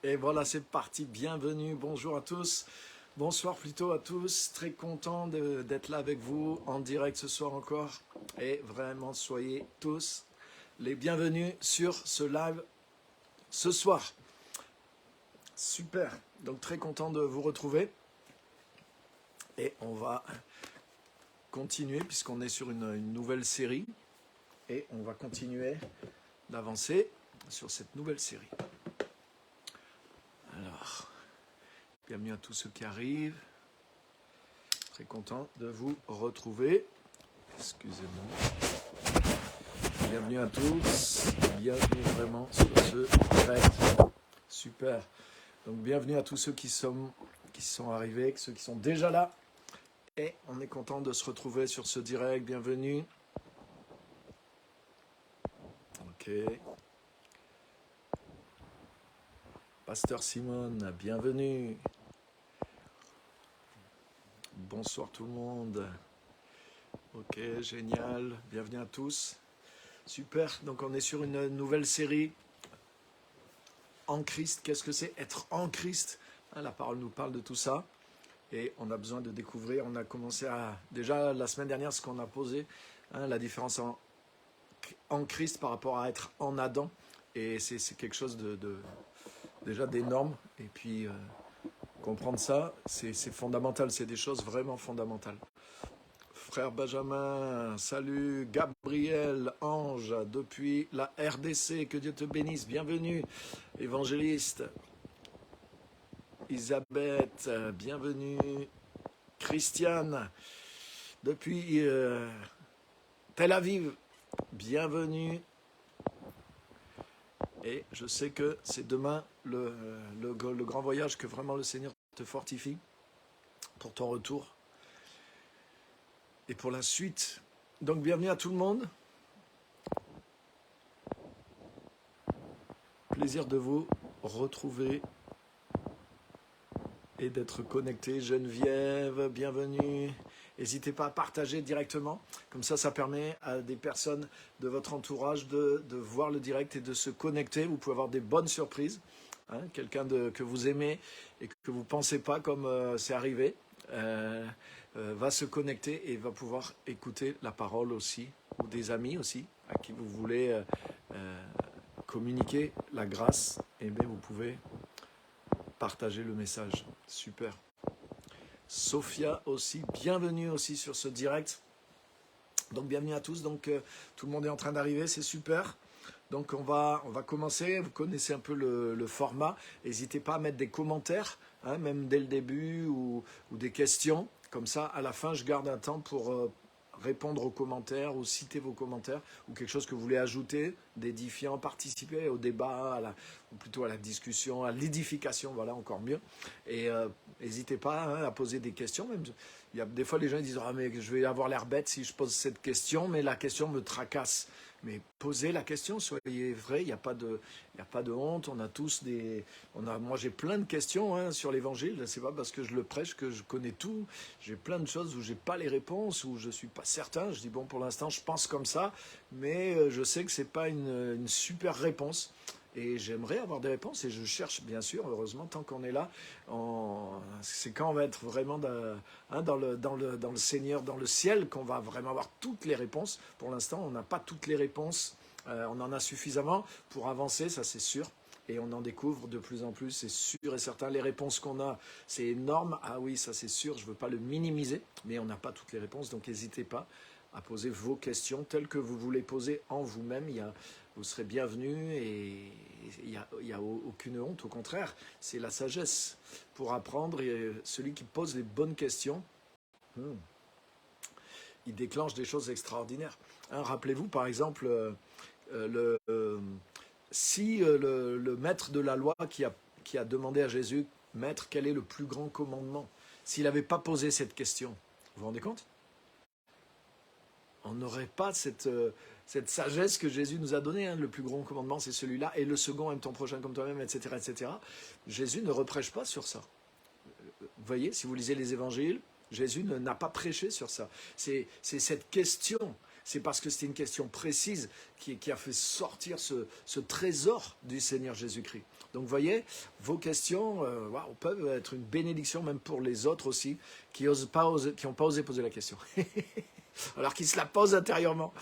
Et voilà, c'est parti. Bienvenue, bonjour à tous. Bonsoir plutôt à tous. Très content d'être là avec vous en direct ce soir encore. Et vraiment, soyez tous les bienvenus sur ce live ce soir. Super. Donc très content de vous retrouver. Et on va continuer puisqu'on est sur une nouvelle série. Et on va continuer d'avancer sur cette nouvelle série. Alors, bienvenue à tous ceux qui arrivent. Très content de vous retrouver. Excusez-moi. Bienvenue à tous. Bienvenue vraiment sur ce direct. Super. Donc bienvenue à tous ceux qui sont arrivés, ceux qui sont déjà là. Et on est content de se retrouver sur ce direct. Bienvenue. Ok. Pasteur Simone, bienvenue. Bonsoir tout le monde. Ok, génial. Bienvenue à tous. Super. Donc on est sur une nouvelle série. En Christ, qu'est-ce que c'est être en Christ? La parole nous parle de tout ça. Et on a besoin de découvrir. On a commencé à... Déjà la semaine dernière, ce qu'on a posé, la différence en Christ par rapport à être en Adam. Et c'est quelque chose déjà d'énorme. Et puis, comprendre ça, c'est fondamental. C'est des choses vraiment fondamentales. Frère Benjamin, salut. Gabriel, Ange, depuis la RDC, que Dieu te bénisse. Bienvenue, évangéliste. Elisabeth, bienvenue. Christiane, depuis Tel Aviv, bienvenue. Et je sais que c'est demain le grand voyage que vraiment le Seigneur te fortifie pour ton retour et pour la suite. Donc bienvenue à tout le monde. Plaisir de vous retrouver et d'être connecté. Geneviève, bienvenue. N'hésitez pas à partager directement. Comme ça permet à des personnes de votre entourage de voir le direct et de se connecter. Vous pouvez avoir des bonnes surprises. Quelqu'un que vous aimez et que vous ne pensez pas comme c'est arrivé va se connecter et va pouvoir écouter la parole aussi, ou des amis aussi, à qui vous voulez communiquer la grâce. Et bien vous pouvez partager le message. Super. Sophia aussi, bienvenue aussi sur ce direct. Donc bienvenue à tous. Donc tout le monde est en train d'arriver, c'est super. Donc on va commencer. Vous connaissez un peu le format. N'hésitez pas à mettre des commentaires, même dès le début ou des questions. Comme ça, à la fin, je garde un temps pour répondre aux commentaires ou citer vos commentaires ou quelque chose que vous voulez ajouter, d'édifiant, participer au débat, ou plutôt à la discussion, à l'édification, voilà, encore mieux. Et n'hésitez pas à poser des questions. Même, il y a des fois, les gens disent « Ah, mais je vais avoir l'air bête si je pose cette question, mais la question me tracasse. » Mais posez la question, soyez vrai, il n'y a pas de honte, on a tous moi j'ai plein de questions sur l'évangile, c'est pas parce que je le prêche que je connais tout, j'ai plein de choses où j'ai pas les réponses, où je suis pas certain, je dis bon pour l'instant je pense comme ça, mais je sais que c'est pas une super réponse. Et j'aimerais avoir des réponses et je cherche bien sûr, heureusement, tant qu'on est là, c'est quand on va être vraiment dans le Seigneur, dans le ciel, qu'on va vraiment avoir toutes les réponses. Pour l'instant, on n'a pas toutes les réponses, on en a suffisamment pour avancer, ça c'est sûr. Et on en découvre de plus en plus, c'est sûr et certain. Les réponses qu'on a, c'est énorme. Ah oui, ça c'est sûr, je ne veux pas le minimiser, mais on n'a pas toutes les réponses, donc n'hésitez pas à poser vos questions telles que vous voulez poser en vous-même. Vous serez bienvenus et il n'y a aucune honte, au contraire, c'est la sagesse pour apprendre. Et celui qui pose les bonnes questions, il déclenche des choses extraordinaires. Rappelez-vous par exemple, si le maître de la loi qui a demandé à Jésus, Maître, quel est le plus grand commandement? S'il n'avait pas posé cette question, vous vous rendez compte? On n'aurait pas cette sagesse que Jésus nous a donnée. Le plus grand commandement, c'est celui-là. Et le second, aime ton prochain comme toi-même, etc., etc. Jésus ne reprêche pas sur ça. Vous voyez, si vous lisez les évangiles, Jésus n'a pas prêché sur ça. C'est cette question. c'est parce que c'était une question précise qui a fait sortir ce trésor du Seigneur Jésus-Christ. Donc vous voyez, vos questions peuvent être une bénédiction même pour les autres aussi, qui n'ont pas osé poser la question. Alors qu'ils se la posent intérieurement.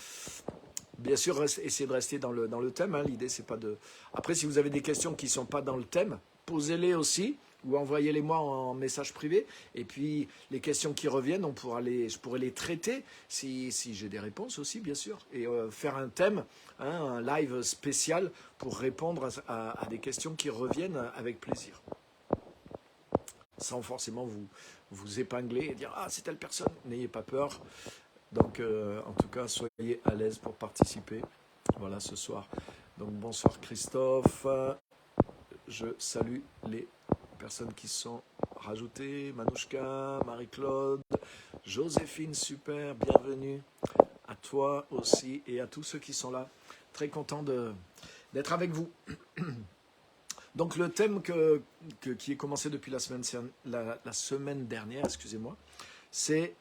Bien sûr, essayez de rester dans le thème. Hein. L'idée, c'est pas de... Après, si vous avez des questions qui ne sont pas dans le thème, posez-les aussi ou envoyez-les-moi en message privé. Et puis, les questions qui reviennent, je pourrais les traiter si j'ai des réponses aussi, bien sûr. Et faire un thème, hein, un live spécial pour répondre à des questions qui reviennent avec plaisir. Sans forcément vous épingler et dire « Ah, c'est telle personne ». N'ayez pas peur. Donc, en tout cas, soyez à l'aise pour participer. Voilà, ce soir. Donc, bonsoir Christophe. Je salue les personnes qui sont rajoutées. Manouchka, Marie-Claude, Joséphine, super, bienvenue. À toi aussi et à tous ceux qui sont là. Très content d'être avec vous. Donc, le thème qui est commencé depuis la semaine dernière, excusez-moi, c'est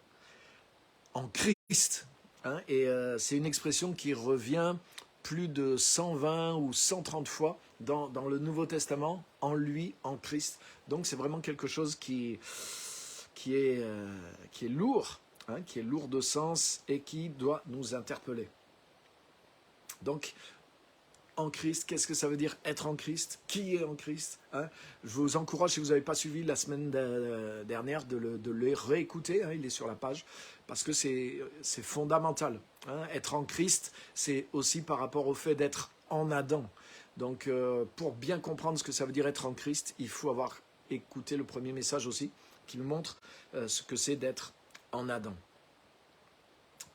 en Christ. Hein, et c'est une expression qui revient plus de 120 ou 130 fois dans le Nouveau Testament, en lui, en Christ. Donc c'est vraiment quelque chose qui est lourd, hein, qui est lourd de sens et qui doit nous interpeller. Donc, en Christ, qu'est-ce que ça veut dire être en Christ? Qui est en Christ, hein? Je vous encourage, si vous n'avez pas suivi la semaine dernière, de le réécouter, hein, il est sur la page, parce que c'est fondamental. Hein. Être en Christ, c'est aussi par rapport au fait d'être en Adam. Donc, pour bien comprendre ce que ça veut dire être en Christ, il faut avoir écouté le premier message aussi, qui nous montre ce que c'est d'être en Adam.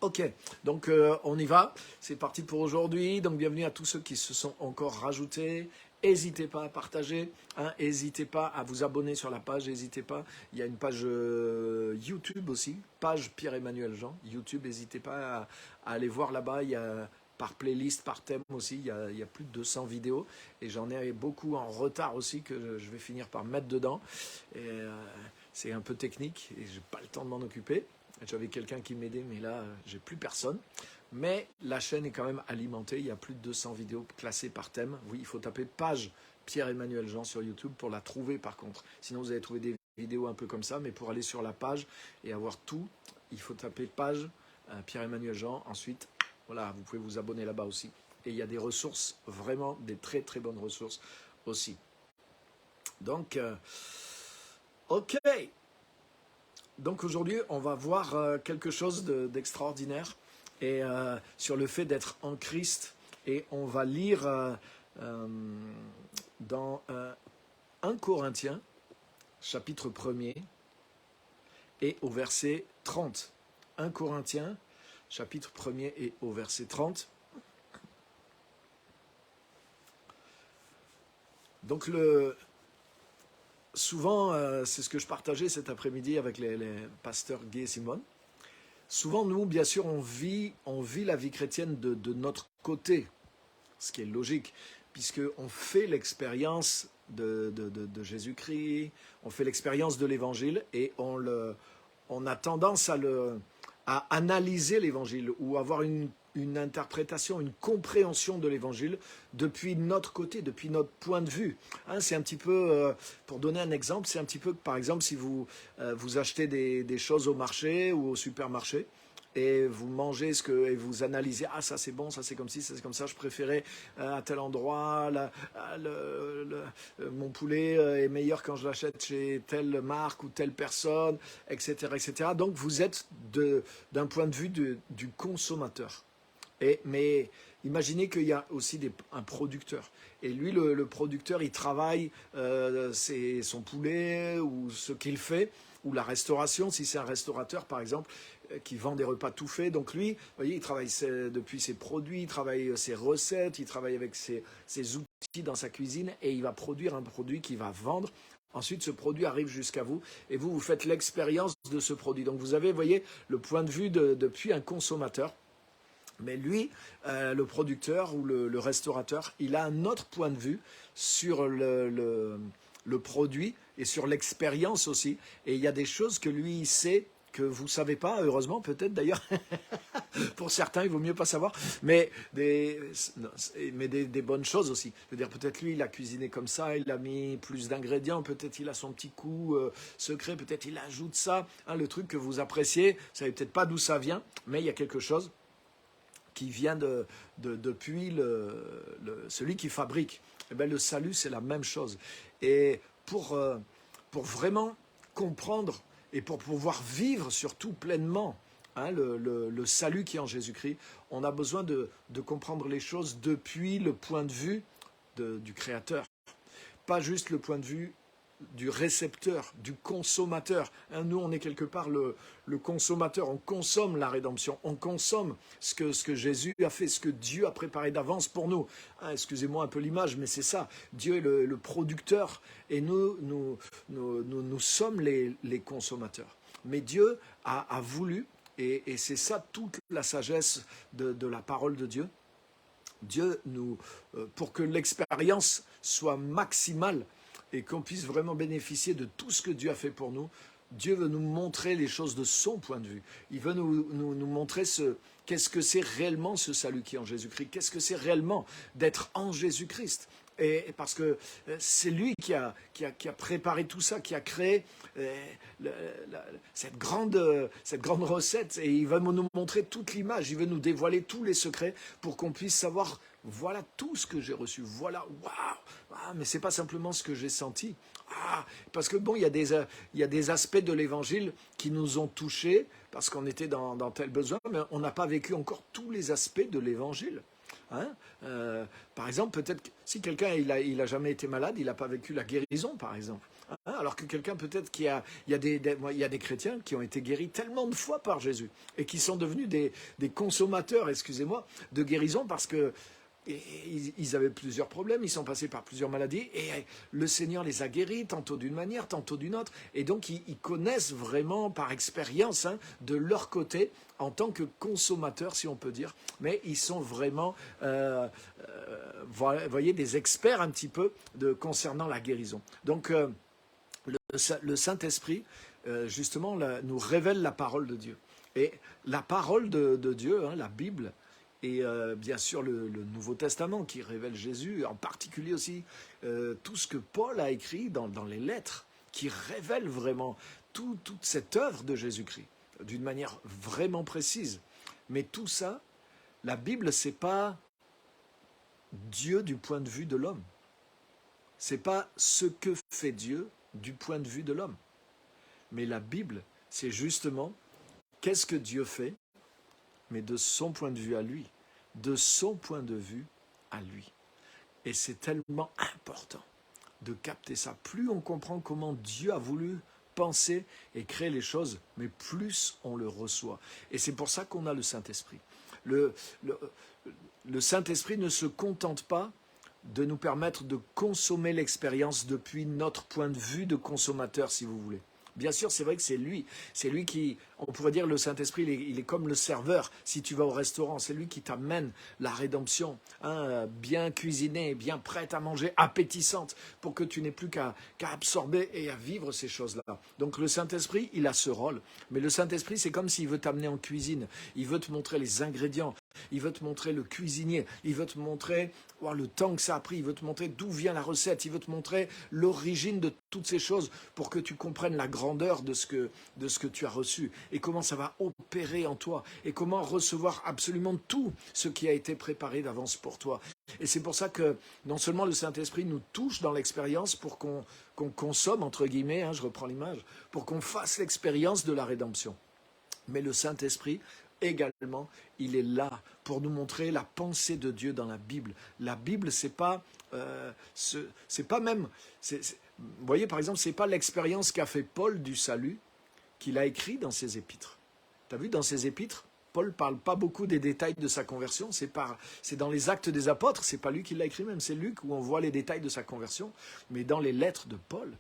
Ok, donc on y va, c'est parti pour aujourd'hui, donc bienvenue à tous ceux qui se sont encore rajoutés, n'hésitez pas à partager, hein, n'hésitez pas à vous abonner sur la page, n'hésitez pas, il y a une page YouTube aussi, page Pierre-Emmanuel Jean, YouTube, n'hésitez pas à aller voir là-bas, il y a par playlist, par thème aussi, il y a plus de 200 vidéos, et j'en ai beaucoup en retard aussi que je vais finir par mettre dedans, et c'est un peu technique, et je n'ai pas le temps de m'en occuper. J'avais quelqu'un qui m'aidait, mais là, j'ai plus personne. Mais la chaîne est quand même alimentée. Il y a plus de 200 vidéos classées par thème. Oui, il faut taper page Pierre-Emmanuel Jean sur YouTube pour la trouver, par contre. Sinon, vous allez trouver des vidéos un peu comme ça. Mais pour aller sur la page et avoir tout, il faut taper page Pierre-Emmanuel Jean. Ensuite, voilà, vous pouvez vous abonner là-bas aussi. Et il y a des ressources, vraiment des très, très bonnes ressources aussi. Donc, ok. Donc aujourd'hui, on va voir quelque chose d'extraordinaire et sur le fait d'être en Christ. Et on va lire dans 1 Corinthiens, chapitre 1er, et au verset 30. 1 Corinthiens, chapitre 1er et au verset 30. Donc souvent, c'est ce que je partageais cet après-midi avec les pasteurs Guy et Simone. Souvent, nous, bien sûr, on vit la vie chrétienne de notre côté, ce qui est logique, puisqu'on fait l'expérience de Jésus-Christ, on fait l'expérience de l'Évangile et on a tendance à analyser l'Évangile ou avoir une interprétation, une compréhension de l'Évangile depuis notre côté, depuis notre point de vue. Hein, c'est un petit peu, pour donner un exemple, c'est un petit peu, par exemple, si vous achetez des choses au marché ou au supermarché, et vous mangez et vous analysez, ah ça c'est bon, ça c'est comme ci, ça c'est comme ça, je préférais à tel endroit, mon poulet est meilleur quand je l'achète chez telle marque ou telle personne, etc. etc. Donc vous êtes d'un point de vue du consommateur. Mais imaginez qu'il y a aussi un producteur. Et lui, le producteur, il travaille son poulet ou ce qu'il fait, ou la restauration, si c'est un restaurateur par exemple, qui vend des repas tout faits. Donc lui, vous voyez, il travaille depuis ses produits, il travaille ses recettes, il travaille avec ses outils dans sa cuisine et il va produire un produit qu'il va vendre. Ensuite, ce produit arrive jusqu'à vous et vous faites l'expérience de ce produit. Donc vous avez, vous voyez, le point de vue depuis un consommateur. Mais lui, le producteur ou le restaurateur, il a un autre point de vue sur le produit et sur l'expérience aussi. Et il y a des choses que lui, il sait que vous ne savez pas, heureusement peut-être d'ailleurs, pour certains il vaut mieux pas savoir, mais des bonnes choses aussi. C'est-à-dire peut-être lui il a cuisiné comme ça, il a mis plus d'ingrédients, peut-être il a son petit coup secret, peut-être il ajoute ça, hein, le truc que vous appréciez, vous ne savez peut-être pas d'où ça vient, mais il y a quelque chose qui vient depuis celui qui fabrique. Eh bien, le salut c'est la même chose. Et pour vraiment comprendre et pour pouvoir vivre surtout pleinement hein, le salut qui est en Jésus-Christ, on a besoin de comprendre les choses depuis le point de vue du Créateur. Pas juste le point de vue du récepteur, du consommateur. Hein, nous, on est quelque part le consommateur. On consomme la rédemption. On consomme ce que Jésus a fait, ce que Dieu a préparé d'avance pour nous. Hein, excusez-moi un peu l'image, mais c'est ça. Dieu est le producteur et nous sommes les consommateurs. Mais Dieu a voulu, et c'est ça toute la sagesse de la parole de Dieu, Dieu pour que l'expérience soit maximale, et qu'on puisse vraiment bénéficier de tout ce que Dieu a fait pour nous, Dieu veut nous montrer les choses de son point de vue. Il veut nous montrer qu'est-ce que c'est réellement ce salut qui est en Jésus-Christ, qu'est-ce que c'est réellement d'être en Jésus-Christ. Et parce que c'est lui qui a préparé tout ça, qui a créé cette grande recette, et il va nous montrer toute l'image, il veut nous dévoiler tous les secrets pour qu'on puisse savoir, voilà tout ce que j'ai reçu, voilà, waouh, mais c'est pas simplement ce que j'ai senti. Parce que bon, il y a des aspects de l'évangile qui nous ont touchés parce qu'on était dans tel besoin, mais on n'a pas vécu encore tous les aspects de l'évangile. Hein par exemple, peut-être que si quelqu'un il a jamais été malade, il n'a pas vécu la guérison, par exemple. Hein, alors que quelqu'un peut-être il y a des chrétiens qui ont été guéris tellement de fois par Jésus et qui sont devenus des consommateurs, excusez-moi, de guérison parce que ils avaient plusieurs problèmes, ils sont passés par plusieurs maladies et le Seigneur les a guéris, tantôt d'une manière, tantôt d'une autre. Et donc, ils connaissent vraiment par expérience hein, de leur côté, en tant que consommateurs, si on peut dire. Mais ils sont vraiment, voyez, des experts un petit peu concernant la guérison. Donc, le Saint-Esprit, justement, nous révèle la parole de Dieu. Et la parole de Dieu, hein, la Bible, et bien sûr le Nouveau Testament qui révèle Jésus, en particulier aussi tout ce que Paul a écrit dans les lettres, qui révèle vraiment toute cette œuvre de Jésus-Christ, d'une manière vraiment précise. Mais tout ça, la Bible, c'est pas Dieu du point de vue de l'homme. C'est pas ce que fait Dieu du point de vue de l'homme. Mais la Bible, c'est justement qu'est-ce que Dieu fait, mais de son point de vue à lui, de son point de vue à lui. Et c'est tellement important de capter ça. Plus on comprend comment Dieu a voulu penser et créer les choses, mais plus on le reçoit. Et c'est pour ça qu'on a le Saint-Esprit. Le Saint-Esprit ne se contente pas de nous permettre de consommer l'expérience depuis notre point de vue de consommateur, si vous voulez. Bien sûr, c'est vrai que c'est lui qui, on pourrait dire le Saint-Esprit, il est comme le serveur. Si tu vas au restaurant, c'est lui qui t'amène la rédemption, hein, bien cuisinée, bien prête à manger, appétissante, pour que tu n'aies plus qu'à absorber et à vivre ces choses-là. Donc le Saint-Esprit, il a ce rôle. Mais le Saint-Esprit, c'est comme s'il veut t'amener en cuisine. Il veut te montrer les ingrédients. Il veut te montrer le cuisinier. Il veut te montrer le temps que ça a pris. Il veut te montrer d'où vient la recette. Il veut te montrer l'origine de toutes ces choses pour que tu comprennes la grandeur de ce que tu as reçu et comment ça va opérer en toi et comment recevoir absolument tout ce qui a été préparé d'avance pour toi. Et c'est pour ça que non seulement le Saint-Esprit nous touche dans l'expérience pour qu'on consomme, entre guillemets, hein, je reprends l'image, pour qu'on fasse l'expérience de la rédemption. Mais le Saint-Esprit, également, il est là pour nous montrer la pensée de Dieu dans la Bible. La Bible, c'est pas même... vous voyez, par exemple, c'est pas l'expérience qu'a fait Paul du salut qu'il a écrit dans ses épîtres. Tu as vu, dans ses épîtres, Paul ne parle pas beaucoup des détails de sa conversion. C'est dans les Actes des Apôtres, c'est pas lui qui l'a écrit même, c'est Luc où on voit les détails de sa conversion. Mais dans les lettres de Paul,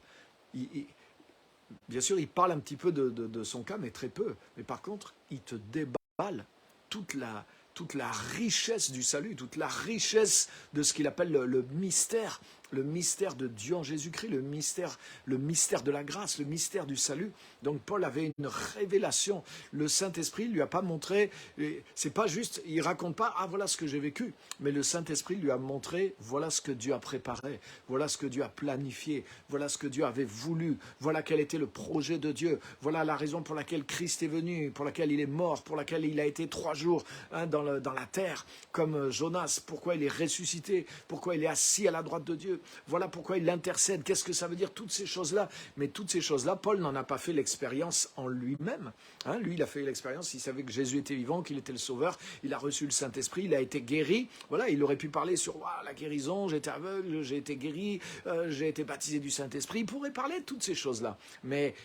bien sûr, il parle un petit peu de son cas, mais très peu. Mais par contre, il te déballe toute la richesse du salut, toute la richesse de ce qu'il appelle le mystère le mystère de Dieu en Jésus-Christ, le mystère de la grâce, le mystère du salut. Donc Paul avait une révélation. Le Saint-Esprit lui a pas montré, c'est pas juste, il raconte pas, ah voilà ce que j'ai vécu, mais le Saint-Esprit lui a montré, voilà ce que Dieu a préparé, voilà ce que Dieu a planifié, voilà ce que Dieu avait voulu, voilà quel était le projet de Dieu, voilà la raison pour laquelle Christ est venu, pour laquelle il est mort, pour laquelle il a été 3 jours dans la terre, comme Jonas, pourquoi il est ressuscité, pourquoi il est assis à la droite de Dieu. Voilà pourquoi il intercède. Qu'est-ce que ça veut dire, toutes ces choses-là? Mais toutes ces choses-là, Paul n'en a pas fait l'expérience en lui-même. Lui, il a fait l'expérience, il savait que Jésus était vivant, qu'il était le Sauveur, il a reçu le Saint-Esprit, il a été guéri. Voilà, il aurait pu parler sur la guérison, j'étais aveugle, j'ai été guéri, j'ai été baptisé du Saint-Esprit. Il pourrait parler de toutes ces choses-là. Mais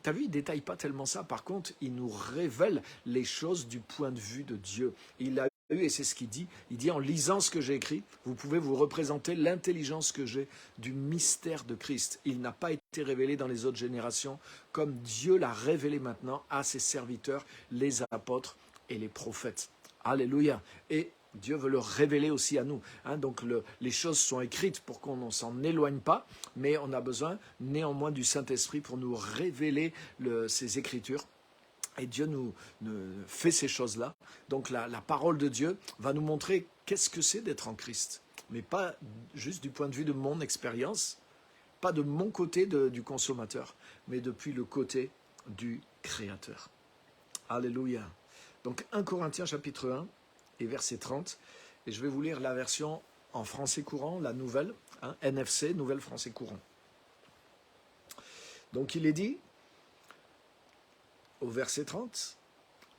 t'as vu, il ne détaille pas tellement ça. Par contre, il nous révèle les choses du point de vue de Dieu. Il a et c'est ce qu'il dit. Il dit, en lisant ce que j'ai écrit, vous pouvez vous représenter l'intelligence que j'ai du mystère de Christ. Il n'a pas été révélé dans les autres générations comme Dieu l'a révélé maintenant à ses serviteurs, les apôtres et les prophètes. Alléluia. Et Dieu veut le révéler aussi à nous. Donc les choses sont écrites pour qu'on ne s'en éloigne pas, mais on a besoin néanmoins du Saint-Esprit pour nous révéler ces Écritures. Et Dieu nous fait ces choses-là. Donc la parole de Dieu va nous montrer qu'est-ce que c'est d'être en Christ. Mais pas juste du point de vue de mon expérience, pas de mon côté du consommateur, mais depuis le côté du Créateur. Alléluia. Donc 1 Corinthiens chapitre 1 et verset 30. Et je vais vous lire la version en français courant, la nouvelle, NFC, nouvelle français courant. Donc il est dit, au verset 30,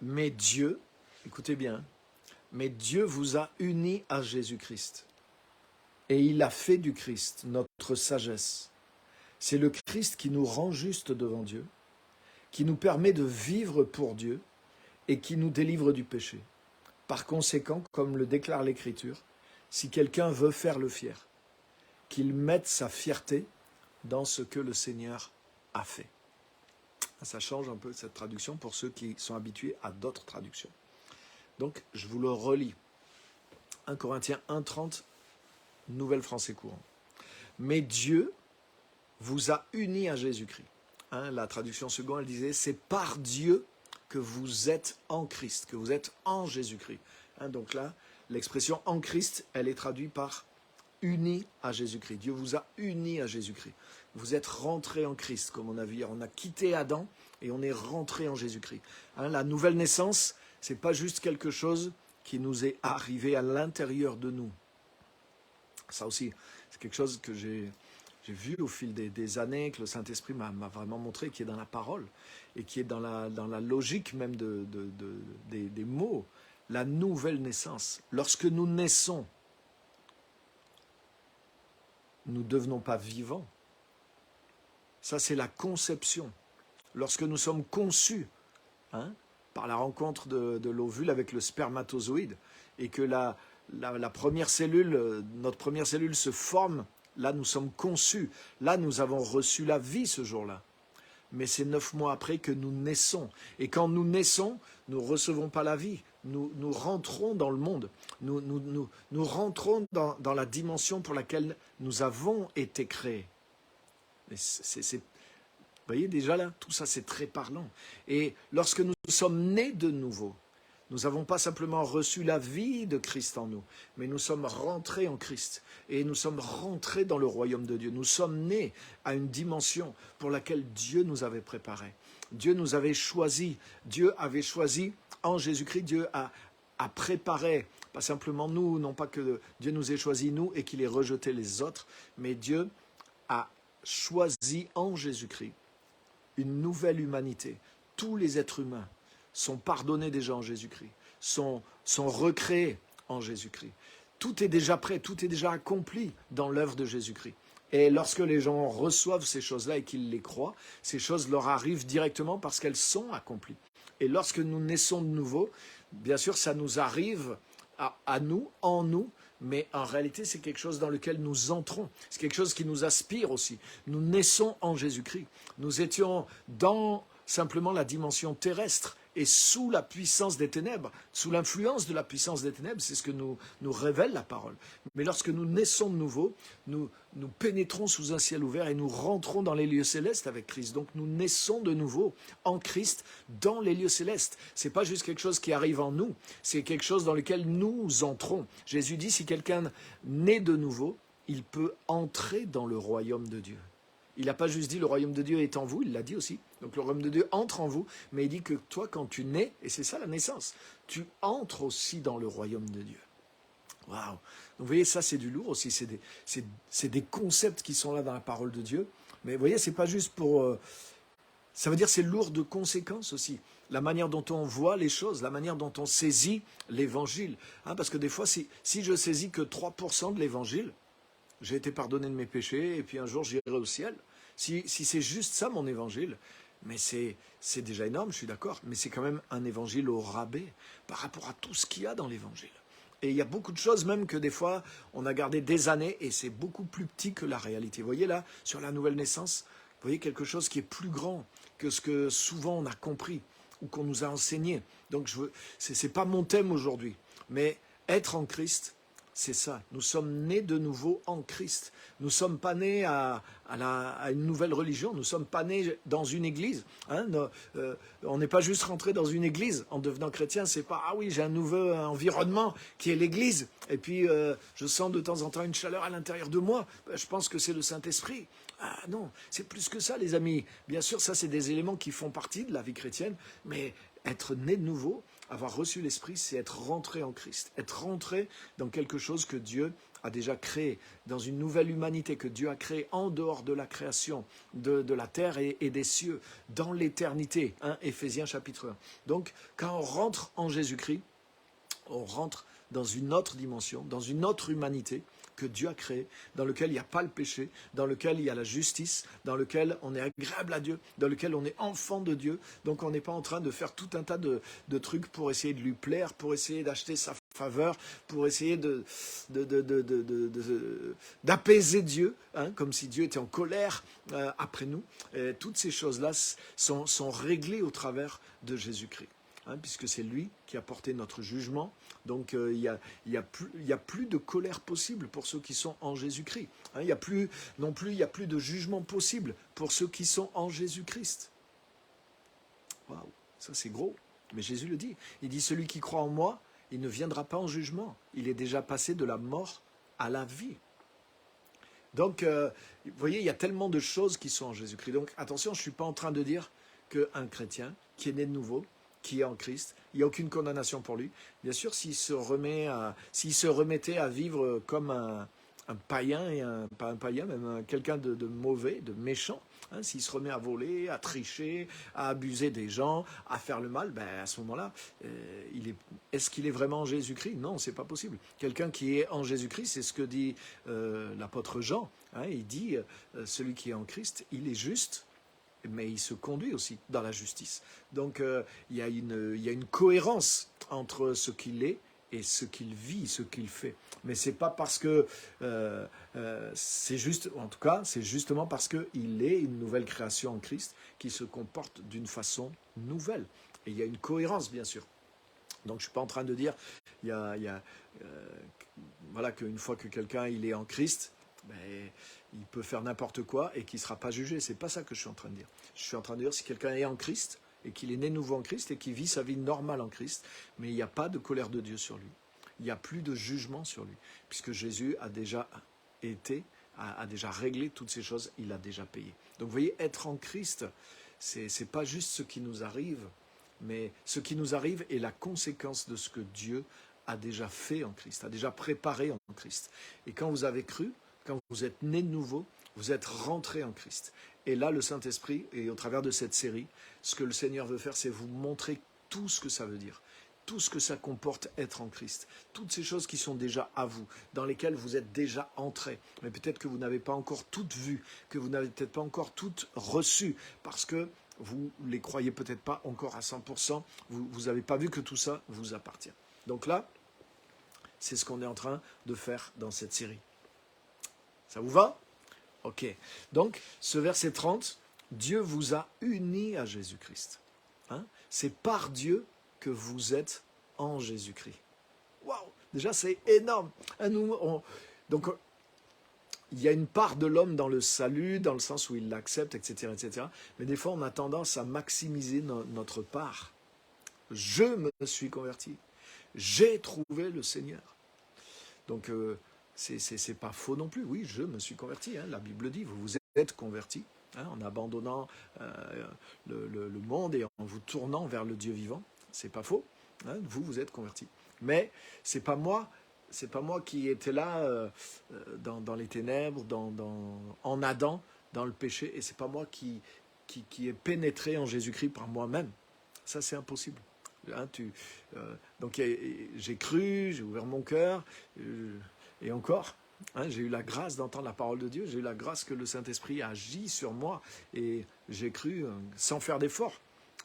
mais Dieu, écoutez bien, mais Dieu vous a unis à Jésus-Christ. Et il a fait du Christ notre sagesse. C'est le Christ qui nous rend justes devant Dieu, qui nous permet de vivre pour Dieu et qui nous délivre du péché. Par conséquent, comme le déclare l'Écriture, si quelqu'un veut faire le fier, qu'il mette sa fierté dans ce que le Seigneur a fait. Ça change un peu cette traduction pour ceux qui sont habitués à d'autres traductions. Donc, je vous le relis. 1 Corinthiens 1,30, Nouvelle Français courant. Mais Dieu vous a unis à Jésus-Christ. La traduction seconde, elle disait, c'est par Dieu que vous êtes en Christ, que vous êtes en Jésus-Christ. Donc là, l'expression en Christ, elle est traduite par unis à Jésus-Christ. Dieu vous a unis à Jésus-Christ. Vous êtes rentrés en Christ, comme on a vu hier. On a quitté Adam et on est rentré en Jésus-Christ. La nouvelle naissance, ce n'est pas juste quelque chose qui nous est arrivé à l'intérieur de nous. Ça aussi, c'est quelque chose que j'ai vu au fil des années, que le Saint-Esprit m'a vraiment montré, qui est dans la parole et qui est dans la logique même des mots. La nouvelle naissance. Lorsque nous naissons, nous ne devenons pas vivants. Ça, c'est la conception. Lorsque nous sommes conçus par la rencontre de l'ovule avec le spermatozoïde et que la première cellule, notre première cellule se forme, là, nous sommes conçus. Là, nous avons reçu la vie ce jour-là. Mais c'est 9 mois après que nous naissons. Et quand nous naissons, nous ne recevons pas la vie. Nous rentrons dans le monde. Nous rentrons dans la dimension pour laquelle nous avons été créés. Vous voyez déjà là, tout ça c'est très parlant. Et lorsque nous sommes nés de nouveau, nous n'avons pas simplement reçu la vie de Christ en nous, mais nous sommes rentrés en Christ. Et nous sommes rentrés dans le royaume de Dieu. Nous sommes nés à une dimension pour laquelle Dieu nous avait préparés. Dieu nous avait choisis. Dieu avait choisi en Jésus-Christ. Dieu a préparé, pas simplement nous, non pas que Dieu nous ait choisis nous et qu'il ait rejeté les autres, mais Dieu a choisi en Jésus-Christ une nouvelle humanité. Tous les êtres humains sont pardonnés déjà en Jésus-Christ, sont recréés en Jésus-Christ. Tout est déjà prêt, tout est déjà accompli dans l'œuvre de Jésus-Christ. Et lorsque les gens reçoivent ces choses-là et qu'ils les croient, ces choses leur arrivent directement parce qu'elles sont accomplies. Et lorsque nous naissons de nouveau, bien sûr, ça nous arrive à nous, en nous, mais en réalité, c'est quelque chose dans lequel nous entrons. C'est quelque chose qui nous aspire aussi. Nous naissons en Jésus-Christ. Nous étions dans simplement la dimension terrestre est sous la puissance des ténèbres, sous l'influence de la puissance des ténèbres, c'est ce que nous révèle la parole. Mais lorsque nous naissons de nouveau, nous pénétrons sous un ciel ouvert et nous rentrons dans les lieux célestes avec Christ. Donc nous naissons de nouveau en Christ dans les lieux célestes. Ce n'est pas juste quelque chose qui arrive en nous, c'est quelque chose dans lequel nous entrons. Jésus dit, si quelqu'un naît de nouveau, il peut entrer dans le royaume de Dieu. Il n'a pas juste dit le royaume de Dieu est en vous, il l'a dit aussi. Donc le royaume de Dieu entre en vous, mais il dit que toi, quand tu nais, et c'est ça la naissance, tu entres aussi dans le royaume de Dieu. Waouh! Donc vous voyez, ça c'est du lourd aussi, c'est des concepts qui sont là dans la parole de Dieu. Mais vous voyez, c'est pas juste pour... ça veut dire c'est lourd de conséquences aussi. La manière dont on voit les choses, la manière dont on saisit l'évangile. Parce que des fois, si je saisis que 3% de l'évangile, j'ai été pardonné de mes péchés et puis un jour j'irai au ciel. Si c'est juste ça mon évangile, mais c'est déjà énorme, je suis d'accord, mais c'est quand même un évangile au rabais par rapport à tout ce qu'il y a dans l'évangile. Et il y a beaucoup de choses même que des fois on a gardé des années et c'est beaucoup plus petit que la réalité. Vous voyez là, sur la nouvelle naissance, vous voyez quelque chose qui est plus grand que ce que souvent on a compris ou qu'on nous a enseigné. Donc c'est pas mon thème aujourd'hui, mais être en Christ, c'est ça, nous sommes nés de nouveau en Christ. Nous ne sommes pas nés à une nouvelle religion, nous ne sommes pas nés dans une église. On n'est pas juste rentré dans une église en devenant chrétien, c'est pas « Ah oui, j'ai un nouveau environnement qui est l'église, et puis je sens de temps en temps une chaleur à l'intérieur de moi. Je pense que c'est le Saint-Esprit. » Ah non, c'est plus que ça les amis. Bien sûr, ça c'est des éléments qui font partie de la vie chrétienne, mais être né de nouveau, avoir reçu l'Esprit, c'est être rentré en Christ, être rentré dans quelque chose que Dieu a déjà créé, dans une nouvelle humanité que Dieu a créée en dehors de la création de la terre et des cieux, dans l'éternité. Éphésiens chapitre 1. Donc, quand on rentre en Jésus-Christ, on rentre dans une autre dimension, dans une autre humanité que Dieu a créée, dans lequel il n'y a pas le péché, dans lequel il y a la justice, dans lequel on est agréable à Dieu, dans lequel on est enfant de Dieu. Donc on n'est pas en train de faire tout un tas de trucs pour essayer de lui plaire, pour essayer d'acheter sa faveur, pour essayer d'apaiser Dieu, comme si Dieu était en colère après nous. Et toutes ces choses-là sont réglées au travers de Jésus-Christ. Puisque c'est lui qui a porté notre jugement. Donc il y a plus de colère possible pour ceux qui sont en Jésus-Christ. Il n'y a plus de jugement possible pour ceux qui sont en Jésus-Christ. Waouh, ça c'est gros. Mais Jésus le dit. Il dit, celui qui croit en moi, il ne viendra pas en jugement. Il est déjà passé de la mort à la vie. Donc, vous voyez, il y a tellement de choses qui sont en Jésus-Christ. Donc attention, je ne suis pas en train de dire qu'un chrétien qui est né de nouveau, qui est en Christ, il n'y a aucune condamnation pour lui. Bien sûr, s'il se remettait à vivre comme un païen, pas un païen, même quelqu'un de mauvais, de méchant, s'il se remet à voler, à tricher, à abuser des gens, à faire le mal, à ce moment-là, est-ce qu'il est vraiment en Jésus-Christ? Non, c'est pas possible. Quelqu'un qui est en Jésus-Christ, c'est ce que dit l'apôtre Jean. Il dit, celui qui est en Christ, il est juste, mais il se conduit aussi dans la justice. Donc il y a une cohérence entre ce qu'il est et ce qu'il vit, ce qu'il fait. Mais c'est pas parce que c'est justement parce qu'il est une nouvelle création en Christ qui se comporte d'une façon nouvelle. Et il y a une cohérence, bien sûr. Donc je suis pas en train de dire voilà, qu'une fois que quelqu'un il est en Christ, il peut faire n'importe quoi et qu'il ne sera pas jugé. C'est pas ça que je suis en train de dire. Je suis en train de dire si quelqu'un est en Christ et qu'il est né nouveau en Christ et qu'il vit sa vie normale en Christ, mais il n'y a pas de colère de Dieu sur lui. Il n'y a plus de jugement sur lui, puisque Jésus a déjà réglé toutes ces choses, il a déjà payé. Donc vous voyez, être en Christ, c'est pas juste ce qui nous arrive, mais ce qui nous arrive est la conséquence de ce que Dieu a déjà fait en Christ, a déjà préparé en Christ. Et quand vous avez cru, quand vous êtes né de nouveau, vous êtes rentré en Christ. Et là, le Saint-Esprit, et au travers de cette série, ce que le Seigneur veut faire, c'est vous montrer tout ce que ça veut dire, tout ce que ça comporte être en Christ, toutes ces choses qui sont déjà à vous, dans lesquelles vous êtes déjà entrés. Mais peut-être que vous n'avez pas encore toutes vues, que vous n'avez peut-être pas encore toutes reçues, parce que vous ne les croyez peut-être pas encore à 100%, vous n'avez pas vu que tout ça vous appartient. Donc là, c'est ce qu'on est en train de faire dans cette série. Ça vous va? Ok. Donc, ce verset 30, Dieu vous a unis à Jésus-Christ. C'est par Dieu que vous êtes en Jésus-Christ. Waouh! Déjà, c'est énorme. Donc, il y a une part de l'homme dans le salut, dans le sens où il l'accepte, etc., etc. Mais des fois, on a tendance à maximiser notre part. Je me suis converti. J'ai trouvé le Seigneur. Donc, c'est pas faux non plus. Oui, je me suis converti. Hein. La Bible dit, vous vous êtes converti, hein, en abandonnant le monde et en vous tournant vers le Dieu vivant. C'est pas faux. Hein, vous êtes converti. Mais c'est pas moi qui étais là dans les ténèbres, en Adam, dans le péché, et c'est pas moi qui est pénétré en Jésus-Christ par moi-même. Ça, c'est impossible. Hein, donc j'ai cru, j'ai ouvert mon cœur, et encore, hein, j'ai eu la grâce d'entendre la parole de Dieu, j'ai eu la grâce que le Saint-Esprit agit sur moi, et j'ai cru sans faire d'effort.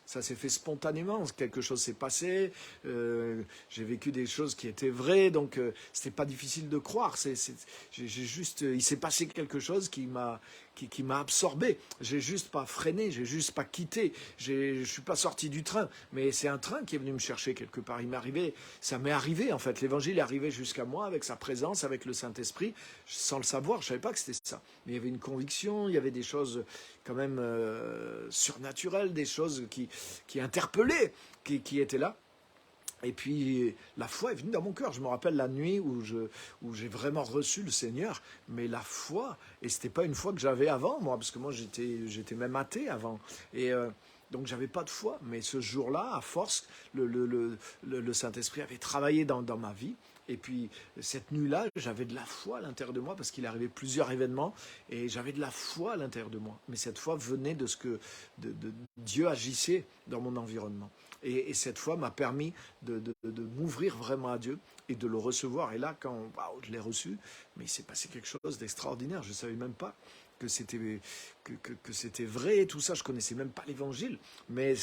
Ça s'est fait spontanément, quelque chose s'est passé, j'ai vécu des choses qui étaient vraies, donc c'était pas difficile de croire. Il s'est passé quelque chose qui m'a absorbé. J'ai juste pas freiné, j'ai juste pas quitté, je suis pas sorti du train, mais c'est un train qui est venu me chercher quelque part. Ça m'est arrivé en fait. L'évangile est arrivé jusqu'à moi avec sa présence, avec le Saint-Esprit, sans le savoir. Je savais pas que c'était ça, mais il y avait une conviction, il y avait des choses quand même surnaturelles, des choses qui interpellaient, qui étaient là. Et puis la foi est venue dans mon cœur. Je me rappelle la nuit où j'ai vraiment reçu le Seigneur, mais la foi, et c'était pas une foi que j'avais avant, moi, parce que moi j'étais même athée avant. Et donc j'avais pas de foi, mais ce jour-là, à force, le Saint-Esprit avait travaillé dans ma vie. Et puis cette nuit-là, j'avais de la foi à l'intérieur de moi parce qu'il arrivait plusieurs événements et j'avais de la foi à l'intérieur de moi. Mais cette foi venait de ce que Dieu agissait dans mon environnement. Et cette foi m'a permis de m'ouvrir vraiment à Dieu et de le recevoir. Et là, quand je l'ai reçu, mais il s'est passé quelque chose d'extraordinaire. Je ne savais même pas que c'était vrai, tout ça. Je ne connaissais même pas l'Évangile. Mais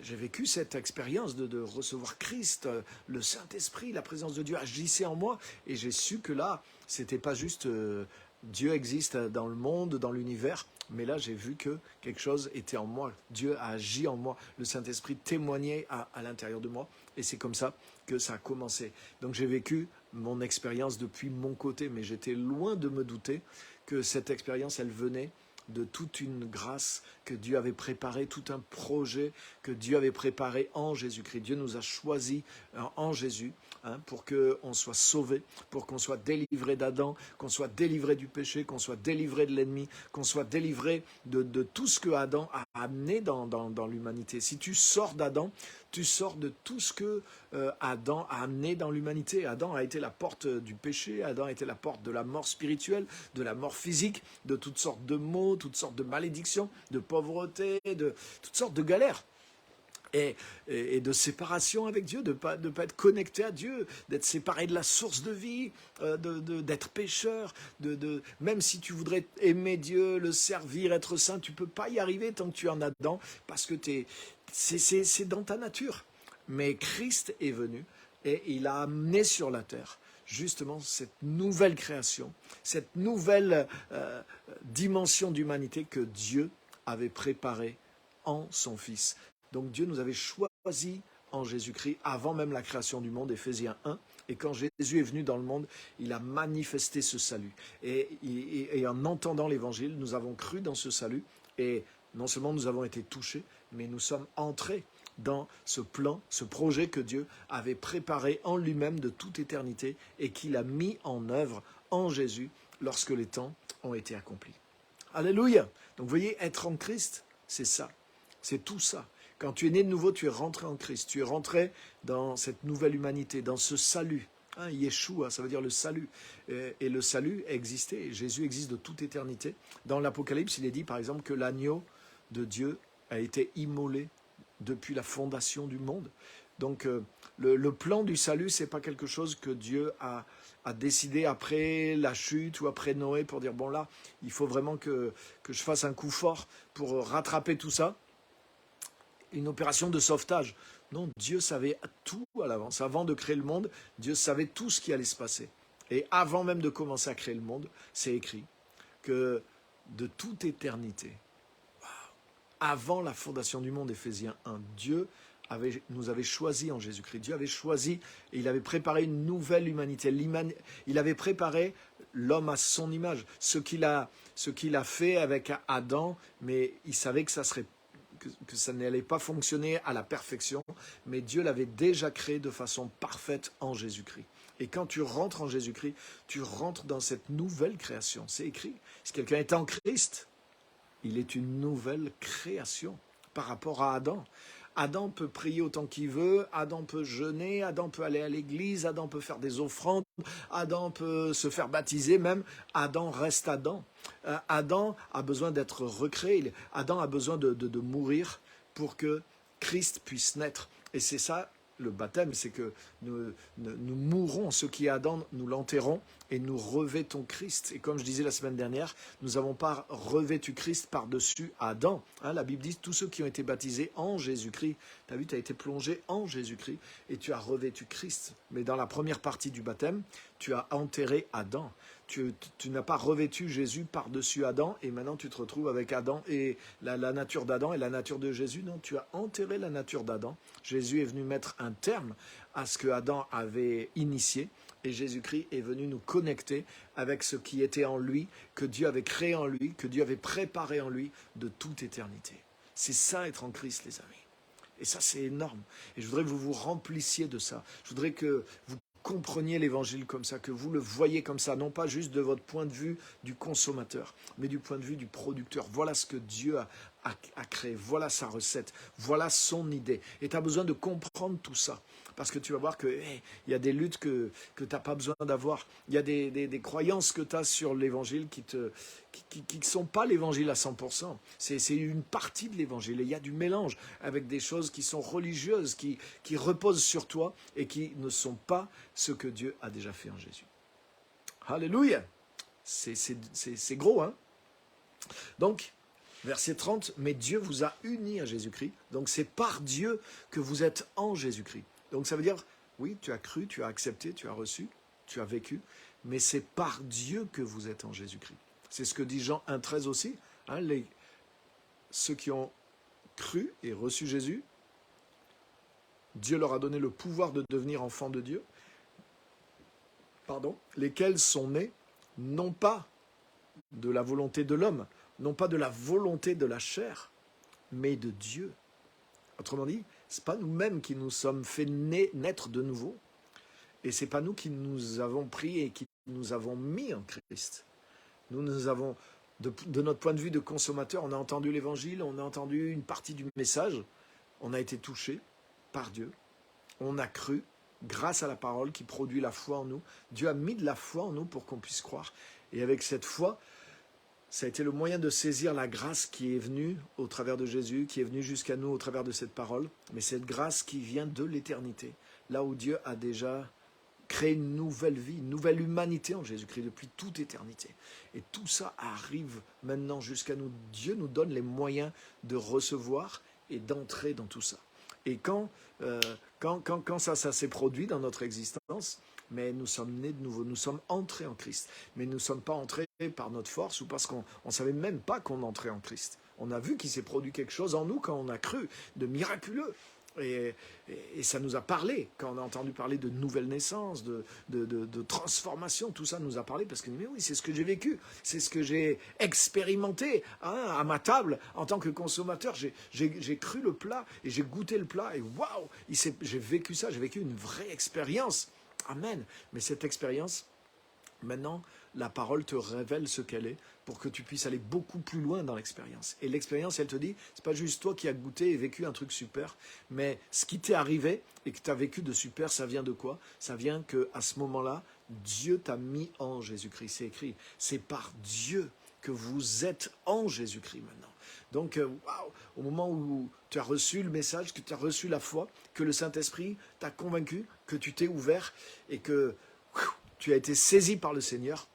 j'ai vécu cette expérience de recevoir Christ, le Saint-Esprit, la présence de Dieu agissait en moi. Et j'ai su que là, ce n'était pas juste Dieu existe dans le monde, dans l'univers. Mais là, j'ai vu que quelque chose était en moi. Dieu a agi en moi. Le Saint-Esprit témoignait à l'intérieur de moi. Et c'est comme ça que ça a commencé. Donc j'ai vécu mon expérience depuis mon côté. Mais j'étais loin de me douter que cette expérience, elle venait de toute une grâce que Dieu avait préparée, tout un projet que Dieu avait préparé en Jésus-Christ. Dieu nous a choisis en Jésus pour qu'on soit sauvés, pour qu'on soit délivré d'Adam, qu'on soit délivré du péché, qu'on soit délivré de l'ennemi, qu'on soit délivré de tout ce que Adam a amené dans l'humanité. Si tu sors d'Adam, tu sors de tout ce que Adam a amené dans l'humanité. Adam a été la porte du péché, Adam a été la porte de la mort spirituelle, de la mort physique, de toutes sortes de maux, toutes sortes de malédictions, de pauvreté, de toutes sortes de galères. Et de séparation avec Dieu, de pas être connecté à Dieu, d'être séparé de la source de vie, d'être pécheur, même si tu voudrais aimer Dieu, le servir, être saint, tu ne peux pas y arriver tant que tu es en Adam, parce que c'est dans ta nature. Mais Christ est venu et il a amené sur la terre justement cette nouvelle création, cette nouvelle dimension d'humanité que Dieu avait préparée en son Fils. Donc Dieu nous avait choisis en Jésus-Christ avant même la création du monde, Éphésiens 1. Et quand Jésus est venu dans le monde, il a manifesté ce salut. Et en entendant l'Évangile, nous avons cru dans ce salut. Et non seulement nous avons été touchés, mais nous sommes entrés dans ce plan, ce projet que Dieu avait préparé en lui-même de toute éternité et qu'il a mis en œuvre en Jésus lorsque les temps ont été accomplis. Alléluia! Donc vous voyez, être en Christ, c'est ça. C'est tout ça. Quand tu es né de nouveau, tu es rentré en Christ. Tu es rentré dans cette nouvelle humanité, dans ce salut. Yeshua, ça veut dire le salut. Et le salut existait. Jésus existe de toute éternité. Dans l'Apocalypse, il est dit par exemple que l'agneau de Dieu a été immolé depuis la fondation du monde. Donc le plan du salut, ce n'est pas quelque chose que Dieu a décidé après la chute ou après Noé pour dire, bon là, il faut vraiment que je fasse un coup fort pour rattraper tout ça. Une opération de sauvetage. Non, Dieu savait tout à l'avance. Avant de créer le monde, Dieu savait tout ce qui allait se passer. Et avant même de commencer à créer le monde, c'est écrit que de toute éternité, avant la fondation du monde, Éphésiens 1. Dieu nous avait choisis en Jésus-Christ. Dieu avait choisi et il avait préparé une nouvelle humanité. Il avait préparé l'homme à son image. Ce qu'il a fait avec Adam, mais il savait que ça n'allait pas fonctionner à la perfection, mais Dieu l'avait déjà créé de façon parfaite en Jésus-Christ. Et quand tu rentres en Jésus-Christ, tu rentres dans cette nouvelle création. C'est écrit. Si quelqu'un est en Christ, il est une nouvelle création par rapport à Adam. Adam peut prier autant qu'il veut, Adam peut jeûner, Adam peut aller à l'église, Adam peut faire des offrandes, Adam peut se faire baptiser même. Adam reste Adam. Adam a besoin d'être recréé. Adam a besoin de mourir pour que Christ puisse naître. Et c'est ça le baptême, c'est que nous mourrons, ce qui est Adam, nous l'enterrons et nous revêtons Christ. Et comme je disais la semaine dernière, nous n'avons pas revêtu Christ par-dessus Adam. La Bible dit, tous ceux qui ont été baptisés en Jésus-Christ, tu as vu, tu as été plongé en Jésus-Christ et tu as revêtu Christ. Mais dans la première partie du baptême, tu as enterré Adam. Tu n'as pas revêtu Jésus par-dessus Adam et maintenant tu te retrouves avec Adam et la nature d'Adam et la nature de Jésus. Non, tu as enterré la nature d'Adam. Jésus est venu mettre un terme à ce que Adam avait initié et Jésus-Christ est venu nous connecter avec ce qui était en lui, que Dieu avait créé en lui, que Dieu avait préparé en lui de toute éternité. C'est ça être en Christ, les amis. Et ça, c'est énorme. Et je voudrais que vous vous remplissiez de ça. Je voudrais que vous compreniez l'évangile comme ça, que vous le voyez comme ça, non pas juste de votre point de vue du consommateur, mais du point de vue du producteur. Voilà ce que Dieu a créé, voilà sa recette, voilà son idée. Et tu as besoin de comprendre tout ça, parce que tu vas voir qu'il y a des luttes que tu n'as pas besoin d'avoir. Il y a des croyances que tu as sur l'évangile qui ne sont pas l'évangile à 100%. C'est une partie de l'évangile. Et il y a du mélange avec des choses qui sont religieuses, qui reposent sur toi et qui ne sont pas ce que Dieu a déjà fait en Jésus. Alléluia! C'est gros, hein? Donc, verset 30, mais Dieu vous a unis à Jésus-Christ. Donc, c'est par Dieu que vous êtes en Jésus-Christ. Donc, ça veut dire, oui, tu as cru, tu as accepté, tu as reçu, tu as vécu, mais c'est par Dieu que vous êtes en Jésus-Christ. C'est ce que dit Jean 1,13 aussi. Ceux qui ont cru et reçu Jésus, Dieu leur a donné le pouvoir de devenir enfants de Dieu, lesquels sont nés non pas de la volonté de l'homme, non pas de la volonté de la chair, mais de Dieu. Autrement dit, ce n'est pas nous-mêmes qui nous sommes fait naître de nouveau, et ce n'est pas nous qui nous avons pris et qui nous avons mis en Christ. Nous avons, de notre point de vue de consommateur, on a entendu l'évangile, on a entendu une partie du message, on a été touché par Dieu, on a cru, grâce à la parole qui produit la foi en nous. Dieu a mis de la foi en nous pour qu'on puisse croire. Et avec cette foi, ça a été le moyen de saisir la grâce qui est venue au travers de Jésus, qui est venue jusqu'à nous au travers de cette parole. Mais cette grâce qui vient de l'éternité, là où Dieu a déjà créé une nouvelle vie, une nouvelle humanité en Jésus-Christ depuis toute éternité. Et tout ça arrive maintenant jusqu'à nous. Dieu nous donne les moyens de recevoir et d'entrer dans tout ça. Et quand ça s'est produit dans notre existence, mais nous sommes nés de nouveau, nous sommes entrés en Christ. Mais nous ne sommes pas entrés par notre force ou parce qu'on ne savait même pas qu'on entrait en Christ. On a vu qu'il s'est produit quelque chose en nous quand on a cru, de miraculeux. Et ça nous a parlé, quand on a entendu parler de nouvelle naissance, de transformation, tout ça nous a parlé parce que mais oui, c'est ce que j'ai vécu, c'est ce que j'ai expérimenté à ma table en tant que consommateur. J'ai cru le plat et j'ai goûté le plat et waouh, j'ai vécu ça, j'ai vécu une vraie expérience. Amen. Mais cette expérience, maintenant, la parole te révèle ce qu'elle est pour que tu puisses aller beaucoup plus loin dans l'expérience. Et l'expérience, elle te dit, c'est pas juste toi qui as goûté et vécu un truc super, mais ce qui t'est arrivé et que tu as vécu de super, ça vient de quoi? Ça vient qu'à ce moment-là, Dieu t'a mis en Jésus-Christ. C'est écrit, c'est par Dieu que vous êtes en Jésus-Christ maintenant. Donc, au moment où tu as reçu le message, que tu as reçu la foi, que le Saint-Esprit t'a convaincu, que tu t'es ouvert et que tu as été saisi par le Seigneur,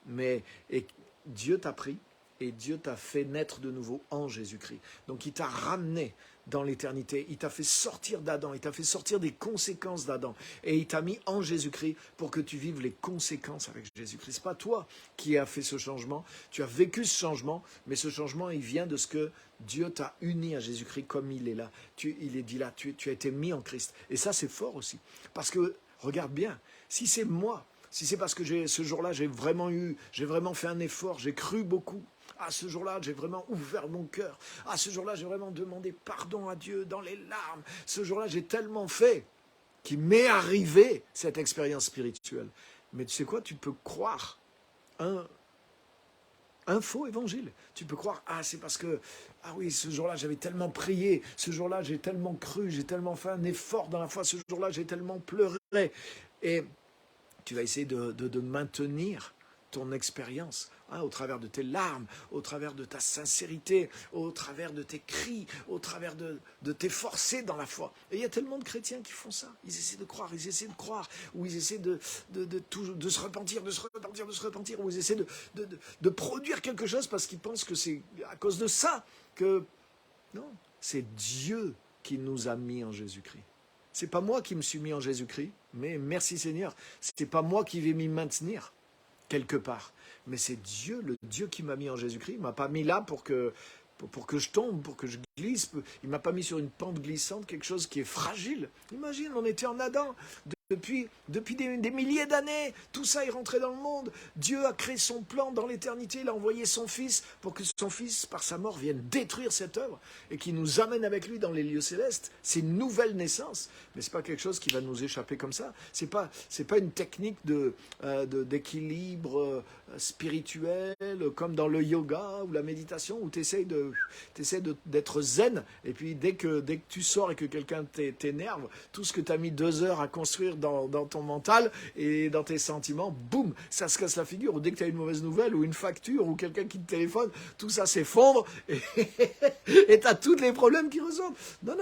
et Dieu t'a pris et Dieu t'a fait naître de nouveau en Jésus-Christ. Donc il t'a ramené dans l'éternité. Il t'a fait sortir d'Adam, il t'a fait sortir des conséquences d'Adam. Et il t'a mis en Jésus-Christ pour que tu vives les conséquences avec Jésus-Christ. Ce n'est pas toi qui as fait ce changement, tu as vécu ce changement, mais ce changement, il vient de ce que Dieu t'a uni à Jésus-Christ comme il est là. Il est dit là, tu as été mis en Christ. Et ça, c'est fort aussi. Parce que, regarde bien, si c'est moi, si c'est parce que ce jour-là, j'ai vraiment fait un effort, j'ai cru beaucoup. À ce jour-là, j'ai vraiment ouvert mon cœur. À ce jour-là, j'ai vraiment demandé pardon à Dieu dans les larmes. Ce jour-là, j'ai tellement fait qu'il m'est arrivé cette expérience spirituelle. Mais tu sais quoi, tu peux croire un faux évangile. Tu peux croire, c'est parce que, oui, ce jour-là, j'avais tellement prié, ce jour-là, j'ai tellement cru, j'ai tellement fait un effort dans la foi, ce jour-là, j'ai tellement pleuré. Et tu vas essayer de maintenir ton expérience, au travers de tes larmes, au travers de ta sincérité, au travers de tes cris, au travers de t'efforcer dans la foi. Et il y a tellement de chrétiens qui font ça. Ils essaient de croire, ou ils essaient de se repentir, ou ils essaient de produire quelque chose parce qu'ils pensent que c'est à cause de ça que... Non, c'est Dieu qui nous a mis en Jésus-Christ. C'est pas moi qui me suis mis en Jésus-Christ, mais merci Seigneur, c'est pas moi qui vais m'y maintenir quelque part. Mais c'est Dieu, le Dieu qui m'a mis en Jésus-Christ. Il ne m'a pas mis là pour que je tombe, pour que je glisse. Il ne m'a pas mis sur une pente glissante, quelque chose qui est fragile. Imagine, on était en Adam. Depuis des milliers d'années, tout ça est rentré dans le monde. Dieu a créé son plan dans l'éternité. Il a envoyé son Fils pour que son Fils, par sa mort, vienne détruire cette œuvre et qui nous amène avec lui dans les lieux célestes. C'est une nouvelle naissance. Mais ce n'est pas quelque chose qui va nous échapper comme ça. Ce n'est pas une technique d'équilibre spirituel comme dans le yoga ou la méditation où tu essaies d'être zen. Et puis dès que tu sors et que quelqu'un t'énerve, tout ce que tu as mis 2 heures à construire dans ton mental et dans tes sentiments, boum, ça se casse la figure. Ou dès que tu as une mauvaise nouvelle ou une facture ou quelqu'un qui te téléphone, tout ça s'effondre et tu as tous les problèmes qui ressortent. Non.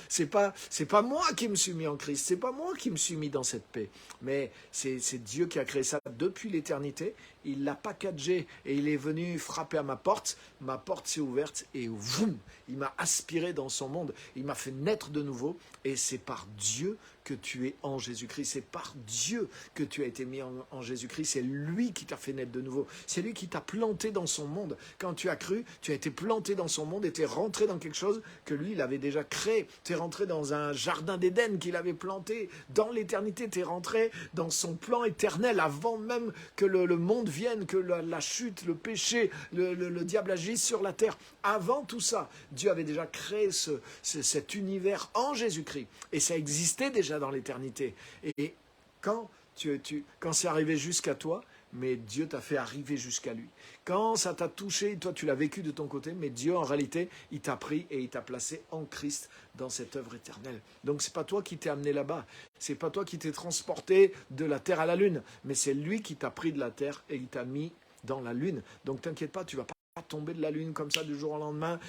C'est pas moi qui me suis mis en Christ. C'est pas moi qui me suis mis dans cette paix. Mais c'est Dieu qui a créé ça depuis l'éternité. Il l'a packagé et il est venu frapper à ma porte. Ma porte s'est ouverte et voum, il m'a aspiré dans son monde. Il m'a fait naître de nouveau et c'est par Dieu que tu es en Jésus-Christ. C'est par Dieu que tu as été mis en Jésus-Christ. C'est lui qui t'a fait naître de nouveau. C'est lui qui t'a planté dans son monde. Quand tu as cru, tu as été planté dans son monde et tu es rentré dans quelque chose que lui, il avait déjà créé. Tu es rentré dans un jardin d'Éden qu'il avait planté. Dans l'éternité, tu es rentré dans son plan éternel avant même que le monde vienne, que la chute, le péché, le diable agisse sur la terre. Avant tout ça, Dieu avait déjà créé cet univers en Jésus-Christ. Et ça existait déjà dans l'éternité. Et quand c'est arrivé jusqu'à toi, mais Dieu t'a fait arriver jusqu'à lui. Quand ça t'a touché, toi tu l'as vécu de ton côté, mais Dieu en réalité, il t'a pris et il t'a placé en Christ dans cette œuvre éternelle. Donc c'est pas toi qui t'es amené là-bas, c'est pas toi qui t'es transporté de la terre à la lune, mais c'est lui qui t'a pris de la terre et il t'a mis dans la lune. Donc t'inquiète pas, tu vas pas tomber de la lune comme ça du jour au lendemain.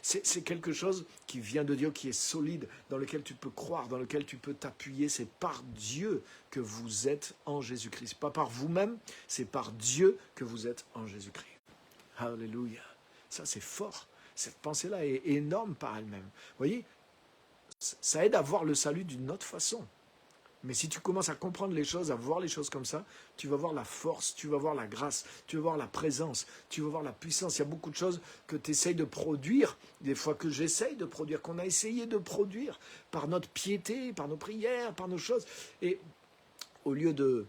C'est quelque chose qui vient de Dieu, qui est solide, dans lequel tu peux croire, dans lequel tu peux t'appuyer. C'est par Dieu que vous êtes en Jésus-Christ. Pas par vous-même, c'est par Dieu que vous êtes en Jésus-Christ. Alléluia. Ça, c'est fort. Cette pensée-là est énorme par elle-même. Vous voyez, ça aide à voir le salut d'une autre façon. Mais si tu commences à comprendre les choses, à voir les choses comme ça, tu vas voir la force, tu vas voir la grâce, tu vas voir la présence, tu vas voir la puissance. Il y a beaucoup de choses que tu essayes de produire, des fois que j'essaye de produire, qu'on a essayé de produire par notre piété, par nos prières, par nos choses. Et au lieu de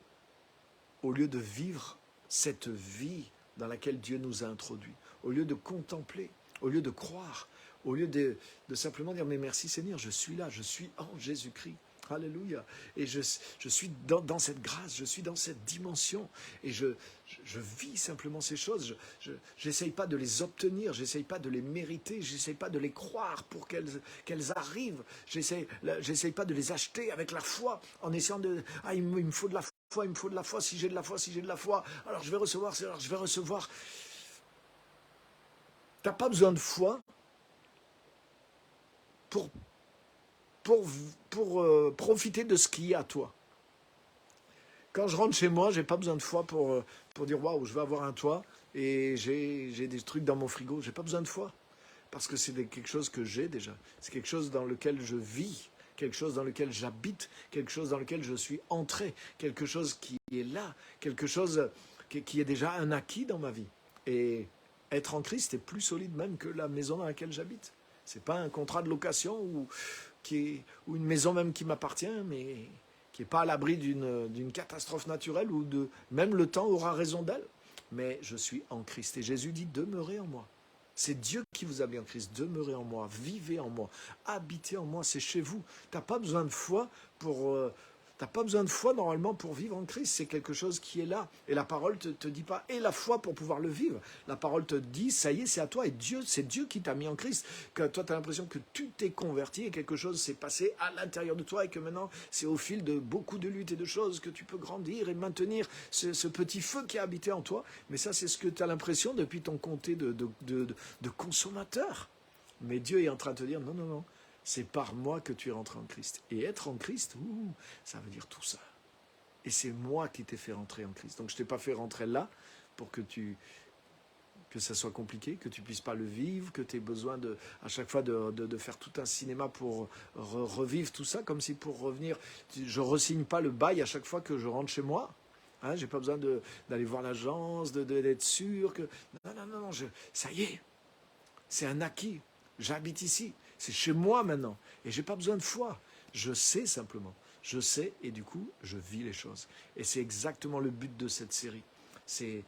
vivre cette vie dans laquelle Dieu nous a introduits, au lieu de contempler, au lieu de croire, au lieu de simplement dire « Mais merci Seigneur, je suis là, je suis en Jésus-Christ ». Alléluia. Et je suis dans cette grâce, je suis dans cette dimension. Et je vis simplement ces choses. Je n'essaye pas de les obtenir, je n'essaye pas de les mériter, je n'essaye pas de les croire pour qu'elles arrivent. J'essaye pas de les acheter avec la foi en essayant de... il me faut de la foi, il me faut de la foi, si j'ai de la foi, alors je vais recevoir, alors je vais recevoir. Tu n'as pas besoin de foi pour profiter de ce qu'il y a à toi. Quand je rentre chez moi, je n'ai pas besoin de foi pour dire « Waouh, je vais avoir un toit et j'ai des trucs dans mon frigo ». Je n'ai pas besoin de foi. parce que c'est quelque chose que j'ai déjà. C'est quelque chose dans lequel je vis, quelque chose dans lequel j'habite, quelque chose dans lequel je suis entré, quelque chose qui est là, quelque chose qui est déjà un acquis dans ma vie. Et être en Christ est plus solide même que la maison dans laquelle j'habite. Ce n'est pas un contrat de location ou une maison même qui m'appartient, mais qui n'est pas à l'abri d'une catastrophe naturelle ou même le temps aura raison d'elle. Mais je suis en Christ. Et Jésus dit, demeurez en moi. C'est Dieu qui vous a mis en Christ. Demeurez en moi, vivez en moi, habitez en moi, c'est chez vous. Tu n'as pas besoin de foi t'as pas besoin de foi normalement pour vivre en Christ. C'est quelque chose qui est là. Et la parole te dit pas, et la foi pour pouvoir le vivre. La parole te dit, ça y est, c'est à toi. Et c'est Dieu qui t'a mis en Christ. Que toi, tu as l'impression que tu t'es converti et quelque chose s'est passé à l'intérieur de toi et que maintenant, c'est au fil de beaucoup de luttes et de choses que tu peux grandir et maintenir ce petit feu qui a habité en toi. Mais ça, c'est ce que tu as l'impression depuis ton comté de consommateur. Mais Dieu est en train de te dire, non, non, non. C'est par moi que tu es rentré en Christ. Et être en Christ, ça veut dire tout ça. Et c'est moi qui t'ai fait rentrer en Christ. Donc je ne t'ai pas fait rentrer là pour que ça soit compliqué, que tu ne puisses pas le vivre, que tu aies besoin à chaque fois de faire tout un cinéma pour revivre tout ça, comme si pour revenir, je ne re-signe pas le bail à chaque fois que je rentre chez moi. Hein, je n'ai pas besoin d'aller voir l'agence, d'être sûr que... Non, ça y est, c'est un acquis. J'habite ici. C'est chez moi maintenant. Et je n'ai pas besoin de foi. Je sais simplement. Je sais et du coup, je vis les choses. Et c'est exactement le but de cette série. C'est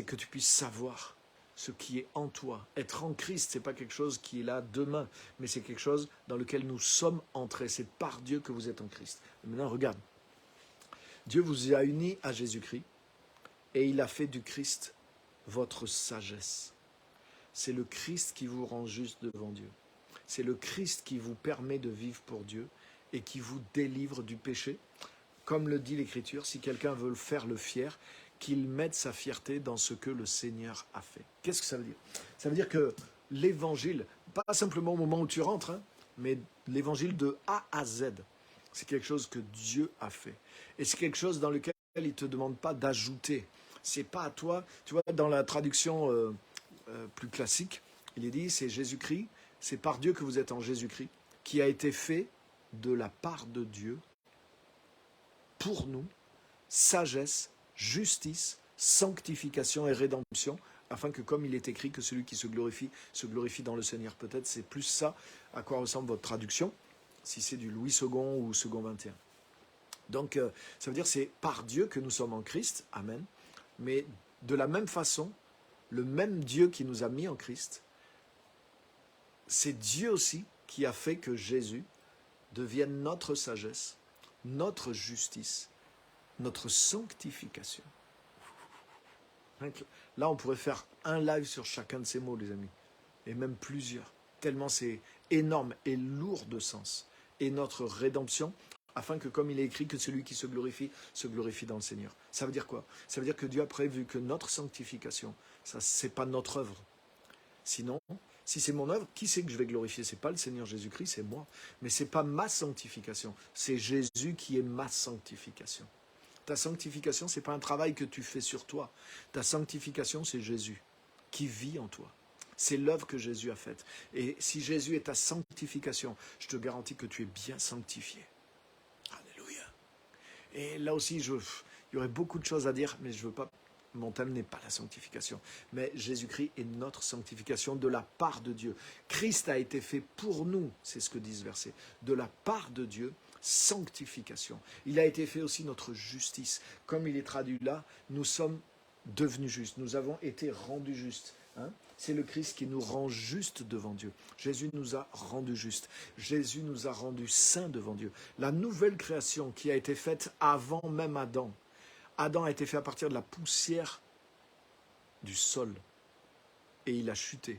que tu puisses savoir ce qui est en toi. Être en Christ, ce n'est pas quelque chose qui est là demain, mais c'est quelque chose dans lequel nous sommes entrés. C'est par Dieu que vous êtes en Christ. Et maintenant, regarde. Dieu vous a unis à Jésus-Christ et il a fait du Christ votre sagesse. C'est le Christ qui vous rend juste devant Dieu. C'est le Christ qui vous permet de vivre pour Dieu et qui vous délivre du péché. Comme le dit l'Écriture, si quelqu'un veut faire le fier, qu'il mette sa fierté dans ce que le Seigneur a fait. Qu'est-ce que ça veut dire? Ça veut dire que l'Évangile, pas simplement au moment où tu rentres, mais l'Évangile de A à Z, c'est quelque chose que Dieu a fait. Et c'est quelque chose dans lequel il ne te demande pas d'ajouter. C'est pas à toi. Tu vois, dans la traduction plus classique, il est dit, c'est Jésus-Christ, c'est par Dieu que vous êtes en Jésus-Christ, qui a été fait de la part de Dieu, pour nous, sagesse, justice, sanctification et rédemption, afin que comme il est écrit, que celui qui se glorifie dans le Seigneur. Peut-être c'est plus ça à quoi ressemble votre traduction, si c'est du Louis II ou Second 21. Donc, ça veut dire c'est par Dieu que nous sommes en Christ, amen, mais de la même façon, le même Dieu qui nous a mis en Christ, c'est Dieu aussi qui a fait que Jésus devienne notre sagesse, notre justice, notre sanctification. Là, on pourrait faire un live sur chacun de ces mots, les amis, et même plusieurs, tellement c'est énorme et lourd de sens. Et notre rédemption, afin que, comme il est écrit, que celui qui se glorifie dans le Seigneur. Ça veut dire quoi? Ça veut dire que Dieu a prévu que notre sanctification, ça, c'est pas notre œuvre. Sinon, si c'est mon œuvre, qui c'est que je vais glorifier? C'est pas le Seigneur Jésus-Christ, c'est moi. Mais c'est pas ma sanctification, c'est Jésus qui est ma sanctification. Ta sanctification, c'est pas un travail que tu fais sur toi. Ta sanctification, c'est Jésus qui vit en toi. C'est l'œuvre que Jésus a faite. Et si Jésus est ta sanctification, je te garantis que tu es bien sanctifié. Alléluia. Et là aussi, il y aurait beaucoup de choses à dire, mais je veux pas. Mon thème n'est pas la sanctification, mais Jésus-Christ est notre sanctification de la part de Dieu. Christ a été fait pour nous, c'est ce que dit ce verset, de la part de Dieu, sanctification. Il a été fait aussi notre justice. Comme il est traduit là, nous sommes devenus justes, nous avons été rendus justes. C'est le Christ qui nous rend justes devant Dieu. Jésus nous a rendus justes. Jésus nous a rendus saints devant Dieu. La nouvelle création qui a été faite avant même Adam. Adam a été fait à partir de la poussière du sol et il a chuté.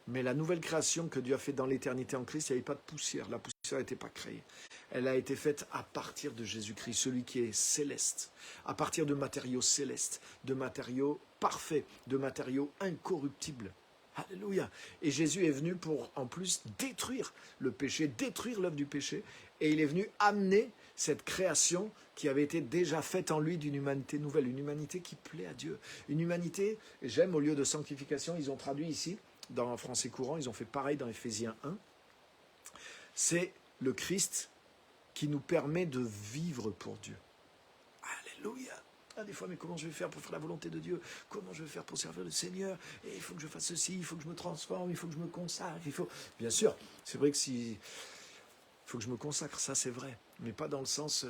Mais la nouvelle création que Dieu a faite dans l'éternité en Christ, il n'y avait pas de poussière. La poussière n'était pas créée. Elle a été faite à partir de Jésus-Christ, celui qui est céleste, à partir de matériaux célestes, de matériaux parfaits, de matériaux incorruptibles. Alléluia. Et Jésus est venu pour, en plus, détruire le péché, détruire l'œuvre du péché. Et il est venu amener cette création qui avait été déjà faite en lui d'une humanité nouvelle, une humanité qui plaît à Dieu. Une humanité, j'aime au lieu de sanctification, ils ont traduit ici, dans Français courant, ils ont fait pareil dans Éphésiens 1. C'est le Christ qui nous permet de vivre pour Dieu. Alléluia. Ah, des fois, mais comment je vais faire pour faire la volonté de Dieu? Comment je vais faire pour servir le Seigneur? Et il faut que je fasse ceci, il faut que je me transforme, il faut que je me consacre, il faut... Bien sûr, c'est vrai que si... Il faut que je me consacre, ça c'est vrai. Mais pas dans le sens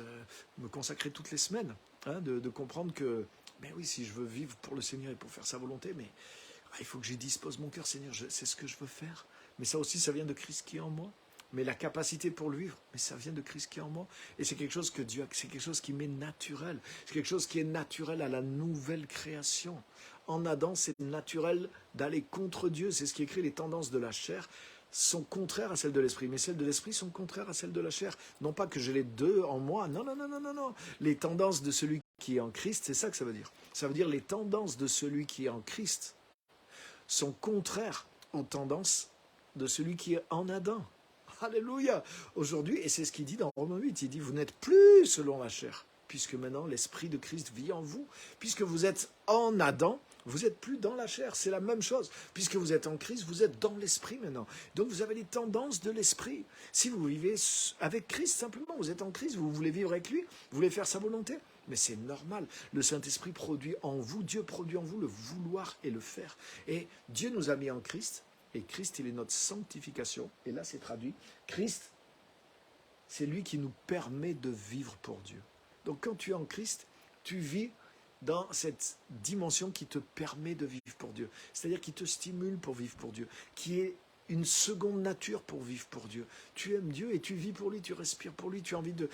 me consacrer toutes les semaines. Hein, de comprendre que, mais oui, si je veux vivre pour le Seigneur et pour faire sa volonté, mais il faut que j'y dispose mon cœur, Seigneur, c'est ce que je veux faire. Mais ça aussi, ça vient de Christ qui est en moi. Mais la capacité pour le vivre, mais ça vient de Christ qui est en moi. Et c'est quelque chose que Dieu, c'est quelque chose qui m'est naturel. C'est quelque chose qui est naturel à la nouvelle création. En Adam, c'est naturel d'aller contre Dieu. C'est ce qui est écrit, les tendances de la chair sont contraires à celles de l'esprit. Mais celles de l'esprit sont contraires à celles de la chair. Non pas que j'ai les deux en moi. Non, non, non, non, non, non. Les tendances de celui qui est en Christ, c'est ça que ça veut dire. Ça veut dire les tendances de celui qui est en Christ sont contraires aux tendances de celui qui est en Adam. Alléluia. Aujourd'hui, et c'est ce qu'il dit dans Romains 8, il dit, vous n'êtes plus selon la chair, puisque maintenant l'Esprit de Christ vit en vous. Puisque vous êtes en Adam, vous n'êtes plus dans la chair, c'est la même chose. Puisque vous êtes en Christ, vous êtes dans l'Esprit maintenant. Donc vous avez les tendances de l'Esprit. Si vous vivez avec Christ, simplement, vous êtes en Christ, vous voulez vivre avec lui, vous voulez faire sa volonté. Mais c'est normal, le Saint-Esprit produit en vous, Dieu produit en vous le vouloir et le faire. Et Dieu nous a mis en Christ, et Christ, il est notre sanctification. Et là, c'est traduit. Christ, c'est lui qui nous permet de vivre pour Dieu. Donc, quand tu es en Christ, tu vis dans cette dimension qui te permet de vivre pour Dieu. C'est-à-dire qui te stimule pour vivre pour Dieu, qui est une seconde nature pour vivre pour Dieu. Tu aimes Dieu et tu vis pour lui, tu respires pour lui, tu as envie de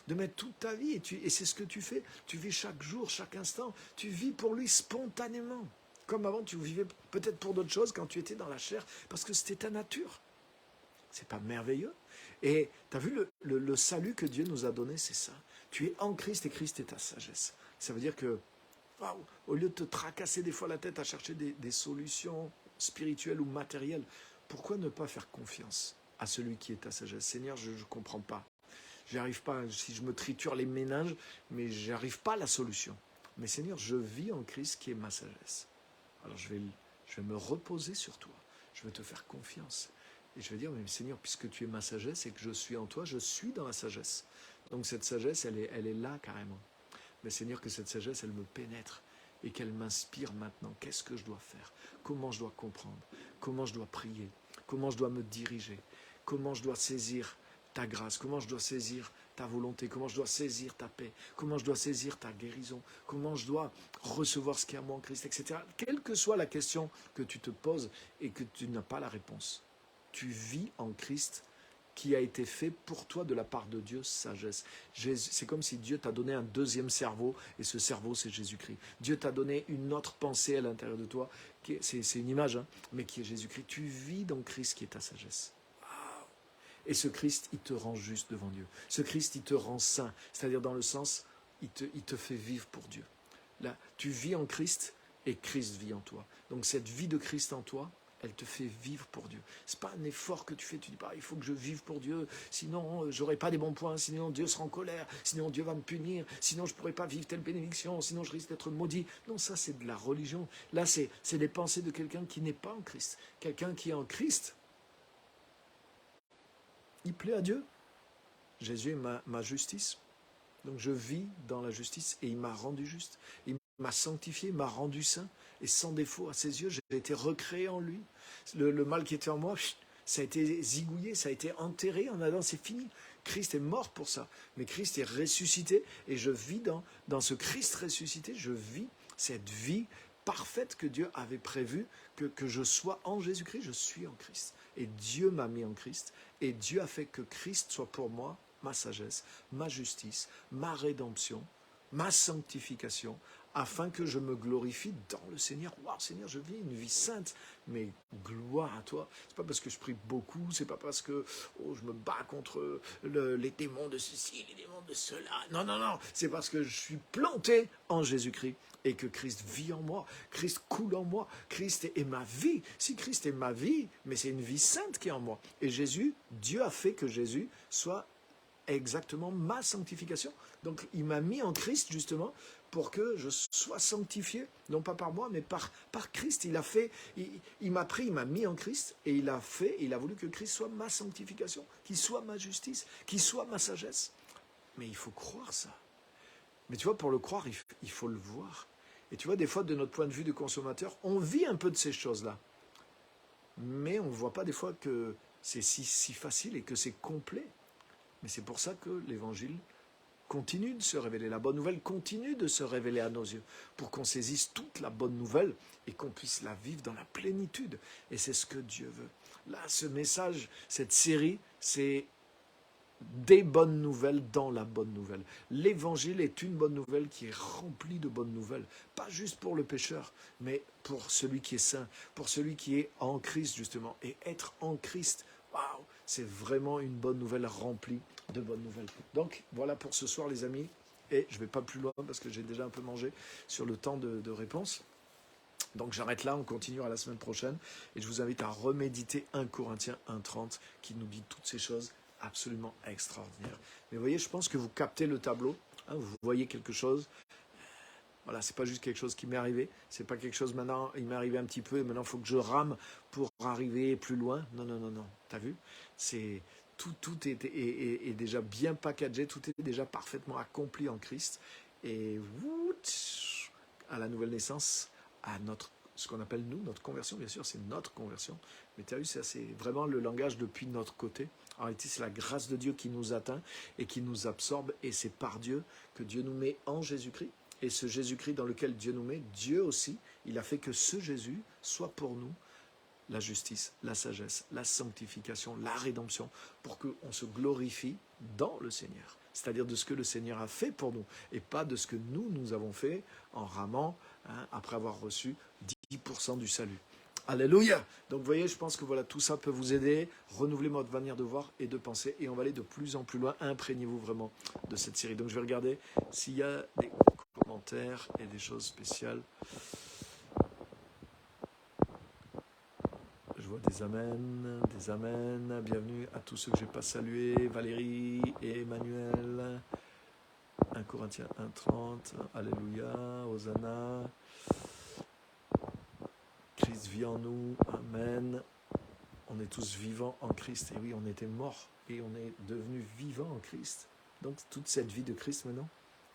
mettre toute ta vie. Et c'est ce que tu fais. Tu vis chaque jour, chaque instant. Tu vis pour lui spontanément. Comme avant, tu vivais peut-être pour d'autres choses quand tu étais dans la chair, parce que c'était ta nature. C'est pas merveilleux? Et tu as vu le salut que Dieu nous a donné, c'est ça. Tu es en Christ et Christ est ta sagesse. Ça veut dire que, waouh, au lieu de te tracasser des fois la tête à chercher des solutions spirituelles ou matérielles, pourquoi ne pas faire confiance à celui qui est ta sagesse? Seigneur, je ne comprends pas. J'arrive pas, si je me triture les méninges, mais j'arrive pas à la solution. Mais Seigneur, je vis en Christ qui est ma sagesse. Alors je vais me reposer sur toi. Je vais te faire confiance. Et je vais dire, mais Seigneur, puisque tu es ma sagesse et que je suis en toi, je suis dans la sagesse. Donc cette sagesse, elle est là carrément. Mais Seigneur, que cette sagesse, elle me pénètre et qu'elle m'inspire maintenant. Qu'est-ce que je dois faire? Comment je dois comprendre? Comment je dois prier? Comment je dois me diriger? Comment je dois saisir ta grâce? Comment je dois saisir ta volonté? Comment je dois saisir ta paix? Comment je dois saisir ta guérison? Comment je dois recevoir ce qui est à moi en Christ, etc. Quelle que soit la question que tu te poses et que tu n'as pas la réponse, tu vis en Christ qui a été fait pour toi de la part de Dieu, sagesse. C'est comme si Dieu t'a donné un deuxième cerveau, et ce cerveau, c'est Jésus-Christ. Dieu t'a donné une autre pensée à l'intérieur de toi, c'est une image, hein, mais qui est Jésus-Christ. Tu vis dans Christ qui est ta sagesse. Et ce Christ, il te rend juste devant Dieu. Ce Christ, il te rend saint, c'est-à-dire dans le sens, il te fait vivre pour Dieu. Là, tu vis en Christ et Christ vit en toi. Donc cette vie de Christ en toi, elle te fait vivre pour Dieu. Ce n'est pas un effort que tu fais, tu dis pas, il faut que je vive pour Dieu, sinon je n'aurai pas des bons points, sinon Dieu sera en colère, sinon Dieu va me punir, sinon je ne pourrai pas vivre telle bénédiction, sinon je risque d'être maudit. Non, ça c'est de la religion. Là, c'est les pensées de quelqu'un qui n'est pas en Christ. Quelqu'un qui est en Christ, il plaît à Dieu. Jésus est ma justice. Donc je vis dans la justice et il m'a rendu juste. Il m'a sanctifié, il m'a rendu saint et sans défaut à ses yeux. J'ai été recréé en lui. Le mal qui était en moi, ça a été zigouillé, ça a été enterré en Adam, c'est fini. Christ est mort pour ça. Mais Christ est ressuscité et je vis dans ce Christ ressuscité, je vis cette vie parfaite que Dieu avait prévue, que je sois en Jésus-Christ, je suis en Christ. Et Dieu m'a mis en Christ et Dieu a fait que Christ soit pour moi ma sagesse, ma justice, ma rédemption, ma sanctification, afin que je me glorifie dans le Seigneur. Waouh, Seigneur, je vis une vie sainte, mais gloire à toi. C'est pas parce que je prie beaucoup, c'est pas parce que je me bats contre les démons de ceci, les démons de cela. Non, non, non, c'est parce que je suis planté en Jésus-Christ et que Christ vit en moi, Christ coule en moi, Christ est ma vie. Si Christ est ma vie, mais c'est une vie sainte qui est en moi. Et Jésus, Dieu a fait que Jésus soit exactement ma sanctification. Donc il m'a mis en Christ justement pour que je sois sanctifié, non pas par moi, mais par Christ. Il m'a pris, il m'a mis en Christ, et il a voulu que Christ soit ma sanctification, qu'il soit ma justice, qu'il soit ma sagesse. Mais il faut croire ça. Mais tu vois, pour le croire, il faut le voir. Et tu vois, des fois, de notre point de vue de consommateur, on vit un peu de ces choses-là. Mais on ne voit pas des fois que c'est si facile et que c'est complet. Mais c'est pour ça que l'Évangile continue de se révéler. La bonne nouvelle continue de se révéler à nos yeux pour qu'on saisisse toute la bonne nouvelle et qu'on puisse la vivre dans la plénitude. Et c'est ce que Dieu veut. Là, ce message, cette série, c'est des bonnes nouvelles dans la bonne nouvelle. L'évangile est une bonne nouvelle qui est remplie de bonnes nouvelles. Pas juste pour le pécheur, mais pour celui qui est saint, pour celui qui est en Christ justement. Et être en Christ, waouh, c'est vraiment une bonne nouvelle remplie de bonnes nouvelles. Donc voilà pour ce soir les amis. Et je ne vais pas plus loin parce que j'ai déjà un peu mangé sur le temps de réponse. Donc j'arrête là, on continuera la semaine prochaine. Et je vous invite à reméditer 1 Corinthiens 1,30 qui nous dit toutes ces choses absolument extraordinaire. Mais vous voyez, je pense que vous captez le tableau, hein, vous voyez quelque chose. Voilà, c'est pas juste quelque chose qui m'est arrivé, c'est pas quelque chose maintenant, il m'est arrivé un petit peu et maintenant il faut que je rame pour arriver plus loin. Non, non, non, non. T'as vu? C'est tout est déjà bien packagé, tout est déjà parfaitement accompli en Christ. Et à la nouvelle naissance, à ce qu'on appelle nous, notre conversion, bien sûr, c'est notre conversion. Mais tu as vu, ça c'est vraiment le langage depuis notre côté. En réalité, c'est la grâce de Dieu qui nous atteint et qui nous absorbe. Et c'est par Dieu que Dieu nous met en Jésus-Christ. Et ce Jésus-Christ dans lequel Dieu nous met, Dieu aussi, il a fait que ce Jésus soit pour nous la justice, la sagesse, la sanctification, la rédemption, pour qu'on se glorifie dans le Seigneur. C'est-à-dire de ce que le Seigneur a fait pour nous, et pas de ce que nous avons fait en ramant, hein, après avoir reçu 10% du salut. Alléluia. Donc vous voyez, je pense que voilà, tout ça peut vous aider, renouveler votre manière de voir et de penser, et on va aller de plus en plus loin. Imprégnez-vous vraiment de cette série. Donc je vais regarder s'il y a des commentaires et des choses spéciales. Je vois des amens, des amens. Bienvenue à tous ceux que je n'ai pas salués. Valérie et Emmanuel. 1 Corinthiens 1,30. Alléluia. Hosanna. Christ vit en nous. Amen. On est tous vivants en Christ. Et oui, on était morts et on est devenus vivants en Christ. Donc toute cette vie de Christ maintenant,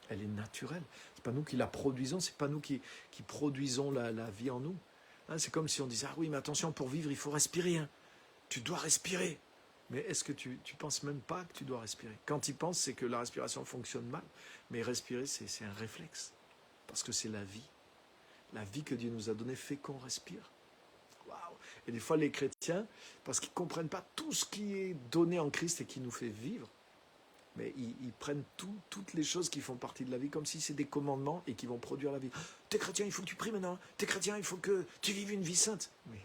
elle est naturelle. Ce n'est pas nous qui la produisons, ce n'est pas nous qui produisons la vie en nous. Hein, c'est comme si on disait, ah oui, mais attention, pour vivre, il faut respirer. Hein. Tu dois respirer. Mais est-ce que tu penses même pas que tu dois respirer? Quand tu y penses, c'est que la respiration fonctionne mal. Mais respirer, c'est un réflexe. Parce que c'est la vie. La vie que Dieu nous a donnée fait qu'on respire. Waouh! Et des fois, les chrétiens, parce qu'ils ne comprennent pas tout ce qui est donné en Christ et qui nous fait vivre, mais ils prennent toutes les choses qui font partie de la vie comme si c'est des commandements et qui vont produire la vie. T'es chrétien, il faut que tu pries maintenant. T'es chrétien, il faut que tu vives une vie sainte. Mais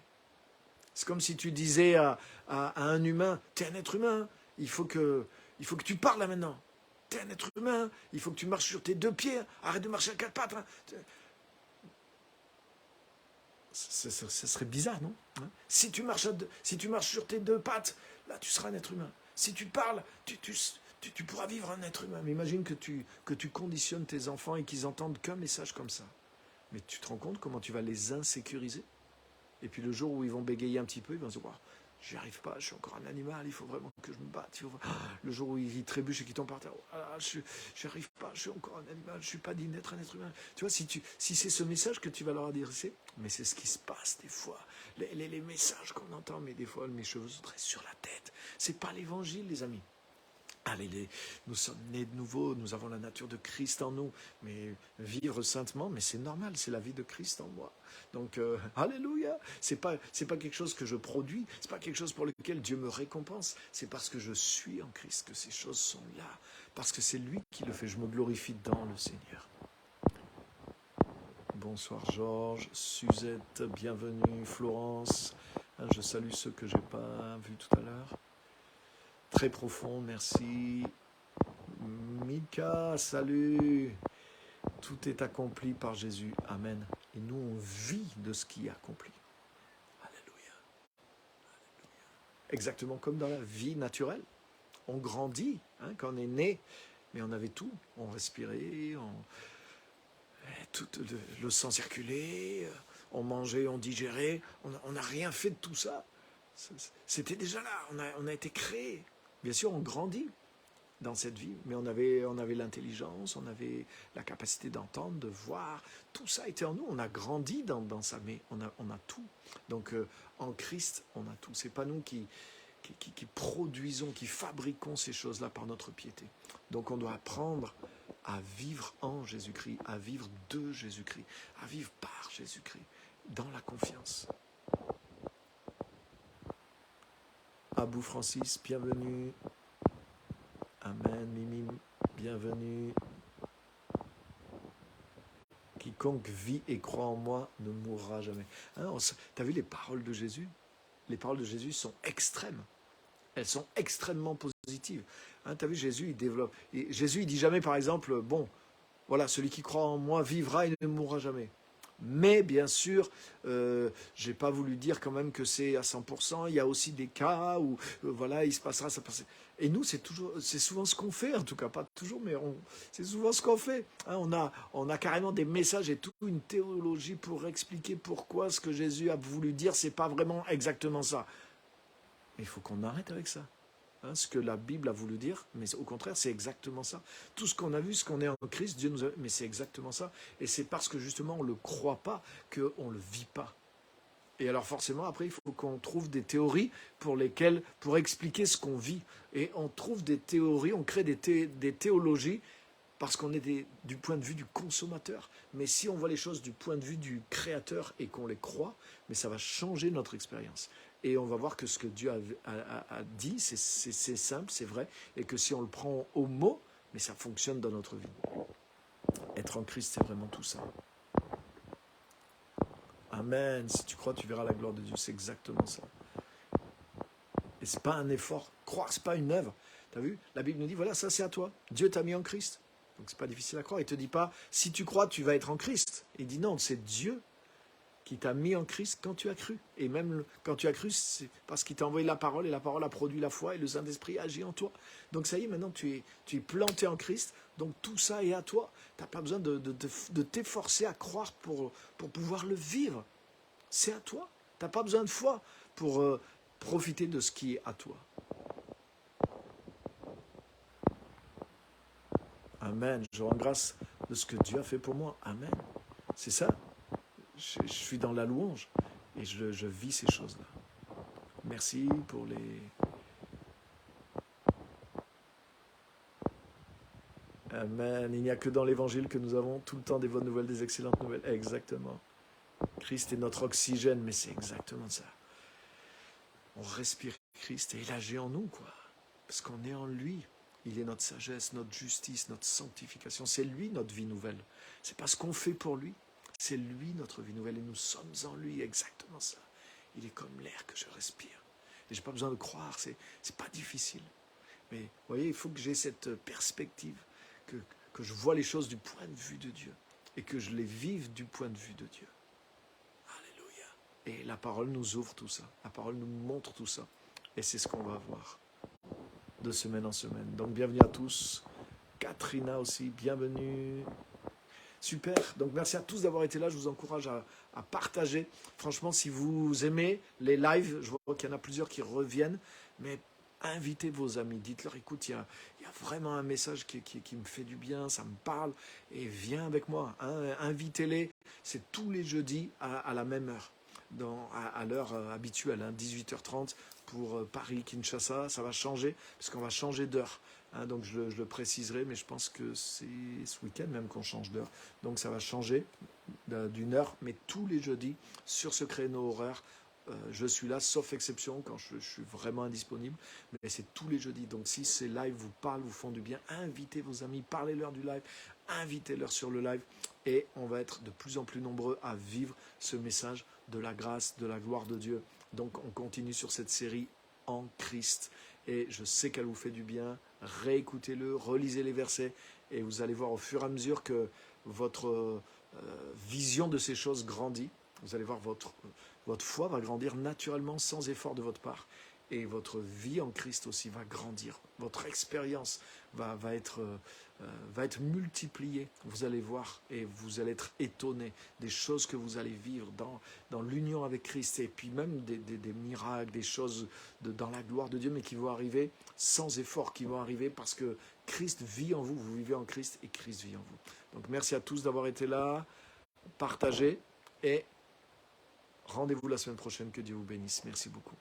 c'est comme si tu disais à un humain, t'es un être humain, il faut que tu parles là maintenant. T'es un être humain, il faut que tu marches sur tes 2 pieds, arrête de marcher à 4 pattes. Hein. Ça serait bizarre, non? Si tu marches sur tes 2 pattes, là tu seras un être humain. Si tu parles, tu pourras vivre un être humain. Mais imagine que tu conditionnes tes enfants et qu'ils entendent qu'un message comme ça. Mais tu te rends compte comment tu vas les insécuriser? Et puis le jour où ils vont bégayer un petit peu, ils vont se dire, wow, j'y arrive pas, je suis encore un animal, il faut vraiment que je me batte. Le jour où ils trébuchent et qu'ils tombent par terre, je n'y arrive pas, je suis encore un animal, je ne suis pas digne d'être un être humain. Tu vois, si c'est ce message que tu vas leur adresser, mais c'est ce qui se passe des fois. Les messages qu'on entend, mais des fois, mes cheveux se dressent sur la tête. Ce n'est pas l'évangile, les amis. Allez, nous sommes nés de nouveau, nous avons la nature de Christ en nous, mais vivre saintement, mais c'est normal, c'est la vie de Christ en moi. Donc, alléluia, c'est pas quelque chose que je produis, c'est pas quelque chose pour lequel Dieu me récompense, c'est parce que je suis en Christ que ces choses sont là, parce que c'est lui qui le fait, je me glorifie dans le Seigneur. Bonsoir Georges, Suzette, bienvenue, Florence, je salue ceux que je n'ai pas vus tout à l'heure. Très profond, merci. Mika, salut. Tout est accompli par Jésus. Amen. Et nous, on vit de ce qui est accompli. Alléluia. Exactement comme dans la vie naturelle. On grandit, hein, quand on est né, mais on avait tout. On respirait, Tout le sang circulait, on mangeait, on digérait, on n'a rien fait de tout ça. C'était déjà là, on a été créé. Bien sûr, on grandit dans cette vie, mais on avait l'intelligence, on avait la capacité d'entendre, de voir, tout ça était en nous, on a grandi dans ça, mais on a tout. Donc en Christ, on a tout. C'est pas nous qui produisons, qui fabriquons ces choses-là par notre piété. Donc on doit apprendre à vivre en Jésus-Christ, à vivre de Jésus-Christ, à vivre par Jésus-Christ, dans la confiance. Abou Francis, bienvenue. Amen, Mimim, bienvenue. Quiconque vit et croit en moi ne mourra jamais. Hein, t'as vu les paroles de Jésus? Les paroles de Jésus sont extrêmes. Elles sont extrêmement positives. Hein, t'as vu, Jésus, il développe. Jésus, il dit jamais, par exemple, bon, voilà, celui qui croit en moi vivra et ne mourra jamais. Mais bien sûr, j'ai pas voulu dire quand même que c'est à 100%. Il y a aussi des cas où, voilà, il se passera, ça passera. Et nous, c'est souvent ce qu'on fait, en tout cas pas toujours, mais c'est souvent ce qu'on fait. Hein, on a carrément des messages et toute une théologie pour expliquer pourquoi ce que Jésus a voulu dire, c'est pas vraiment exactement ça. Mais il faut qu'on arrête avec ça. Hein, ce que la Bible a voulu dire, mais au contraire, c'est exactement ça. Tout ce qu'on a vu, ce qu'on est en Christ, Dieu nous a... Mais c'est exactement ça. Et c'est parce que justement, on ne le croit pas qu'on ne le vit pas. Et alors forcément, après, il faut qu'on trouve des théories pour expliquer ce qu'on vit. Et on trouve des théories, on crée des théologies parce qu'on est du point de vue du consommateur. Mais si on voit les choses du point de vue du créateur et qu'on les croit, mais ça va changer notre expérience. Et on va voir que ce que Dieu a dit, c'est simple, c'est vrai, et que si on le prend au mot, mais ça fonctionne dans notre vie. Être en Christ, c'est vraiment tout ça. Amen. Si tu crois, tu verras la gloire de Dieu. C'est exactement ça. Et c'est pas un effort. Croire, c'est pas une œuvre. Tu as vu? La Bible nous dit, voilà, ça c'est à toi. Dieu t'a mis en Christ. Donc c'est pas difficile à croire. Il te dit pas, si tu crois, tu vas être en Christ. Il dit non, c'est Dieu qui t'a mis en Christ quand tu as cru. Et même quand tu as cru, c'est parce qu'il t'a envoyé la parole, et la parole a produit la foi, et le Saint-Esprit agit en toi. Donc ça y est, maintenant tu es planté en Christ, donc tout ça est à toi. Tu n'as pas besoin de t'efforcer à croire pour pouvoir le vivre. C'est à toi. Tu n'as pas besoin de foi pour profiter de ce qui est à toi. Amen. Je rends grâce de ce que Dieu a fait pour moi. Amen. C'est ça. Je suis dans la louange et je vis ces choses-là. Merci pour les... Amen. Il n'y a que dans l'Évangile que nous avons tout le temps des bonnes nouvelles, des excellentes nouvelles. Exactement. Christ est notre oxygène, mais c'est exactement ça. On respire Christ et il agit en nous, quoi. Parce qu'on est en lui. Il est notre sagesse, notre justice, notre sanctification. C'est lui notre vie nouvelle. C'est pas ce qu'on fait pour lui. C'est lui notre vie nouvelle et nous sommes en lui, exactement ça. Il est comme l'air que je respire. Et je n'ai pas besoin de croire, c'est pas difficile. Mais vous voyez, il faut que j'ai cette perspective, que je vois les choses du point de vue de Dieu et que je les vive du point de vue de Dieu. Alléluia. Et la parole nous ouvre tout ça. La parole nous montre tout ça. Et c'est ce qu'on va voir de semaine en semaine. Donc bienvenue à tous. Katrina aussi, bienvenue. Super, donc merci à tous d'avoir été là, je vous encourage à partager. Franchement, si vous aimez les lives, je vois qu'il y en a plusieurs qui reviennent, mais invitez vos amis, dites-leur, écoute, il y a vraiment un message qui me fait du bien, ça me parle, et viens avec moi, hein, invitez-les, c'est tous les jeudis à la même heure, à l'heure habituelle, hein, 18h30 pour Paris, Kinshasa, ça va changer, parce qu'on va changer d'heure. Hein, donc je le préciserai, mais je pense que c'est ce week-end même qu'on change d'heure. Donc ça va changer d'une heure, mais tous les jeudis, sur ce créneau horaire, je suis là, sauf exception, quand je suis vraiment indisponible, mais c'est tous les jeudis. Donc si ces lives vous parlent, vous font du bien, invitez vos amis, parlez-leur du live, invitez-leur sur le live, et on va être de plus en plus nombreux à vivre ce message de la grâce, de la gloire de Dieu. Donc on continue sur cette série en Christ. Et je sais qu'elle vous fait du bien. Réécoutez-le, relisez les versets et vous allez voir au fur et à mesure que votre vision de ces choses grandit. Vous allez voir votre foi va grandir naturellement sans effort de votre part. et votre vie en Christ aussi va grandir. Votre expérience va être multipliée. Vous allez voir et vous allez être étonné des choses que vous allez vivre dans l'union avec Christ, et puis même des miracles, des choses dans la gloire de Dieu, mais qui vont arriver sans effort, qui vont arriver parce que Christ vit en vous, vous vivez en Christ et Christ vit en vous. Donc merci à tous d'avoir été là, partagez et rendez-vous la semaine prochaine, que Dieu vous bénisse. Merci beaucoup.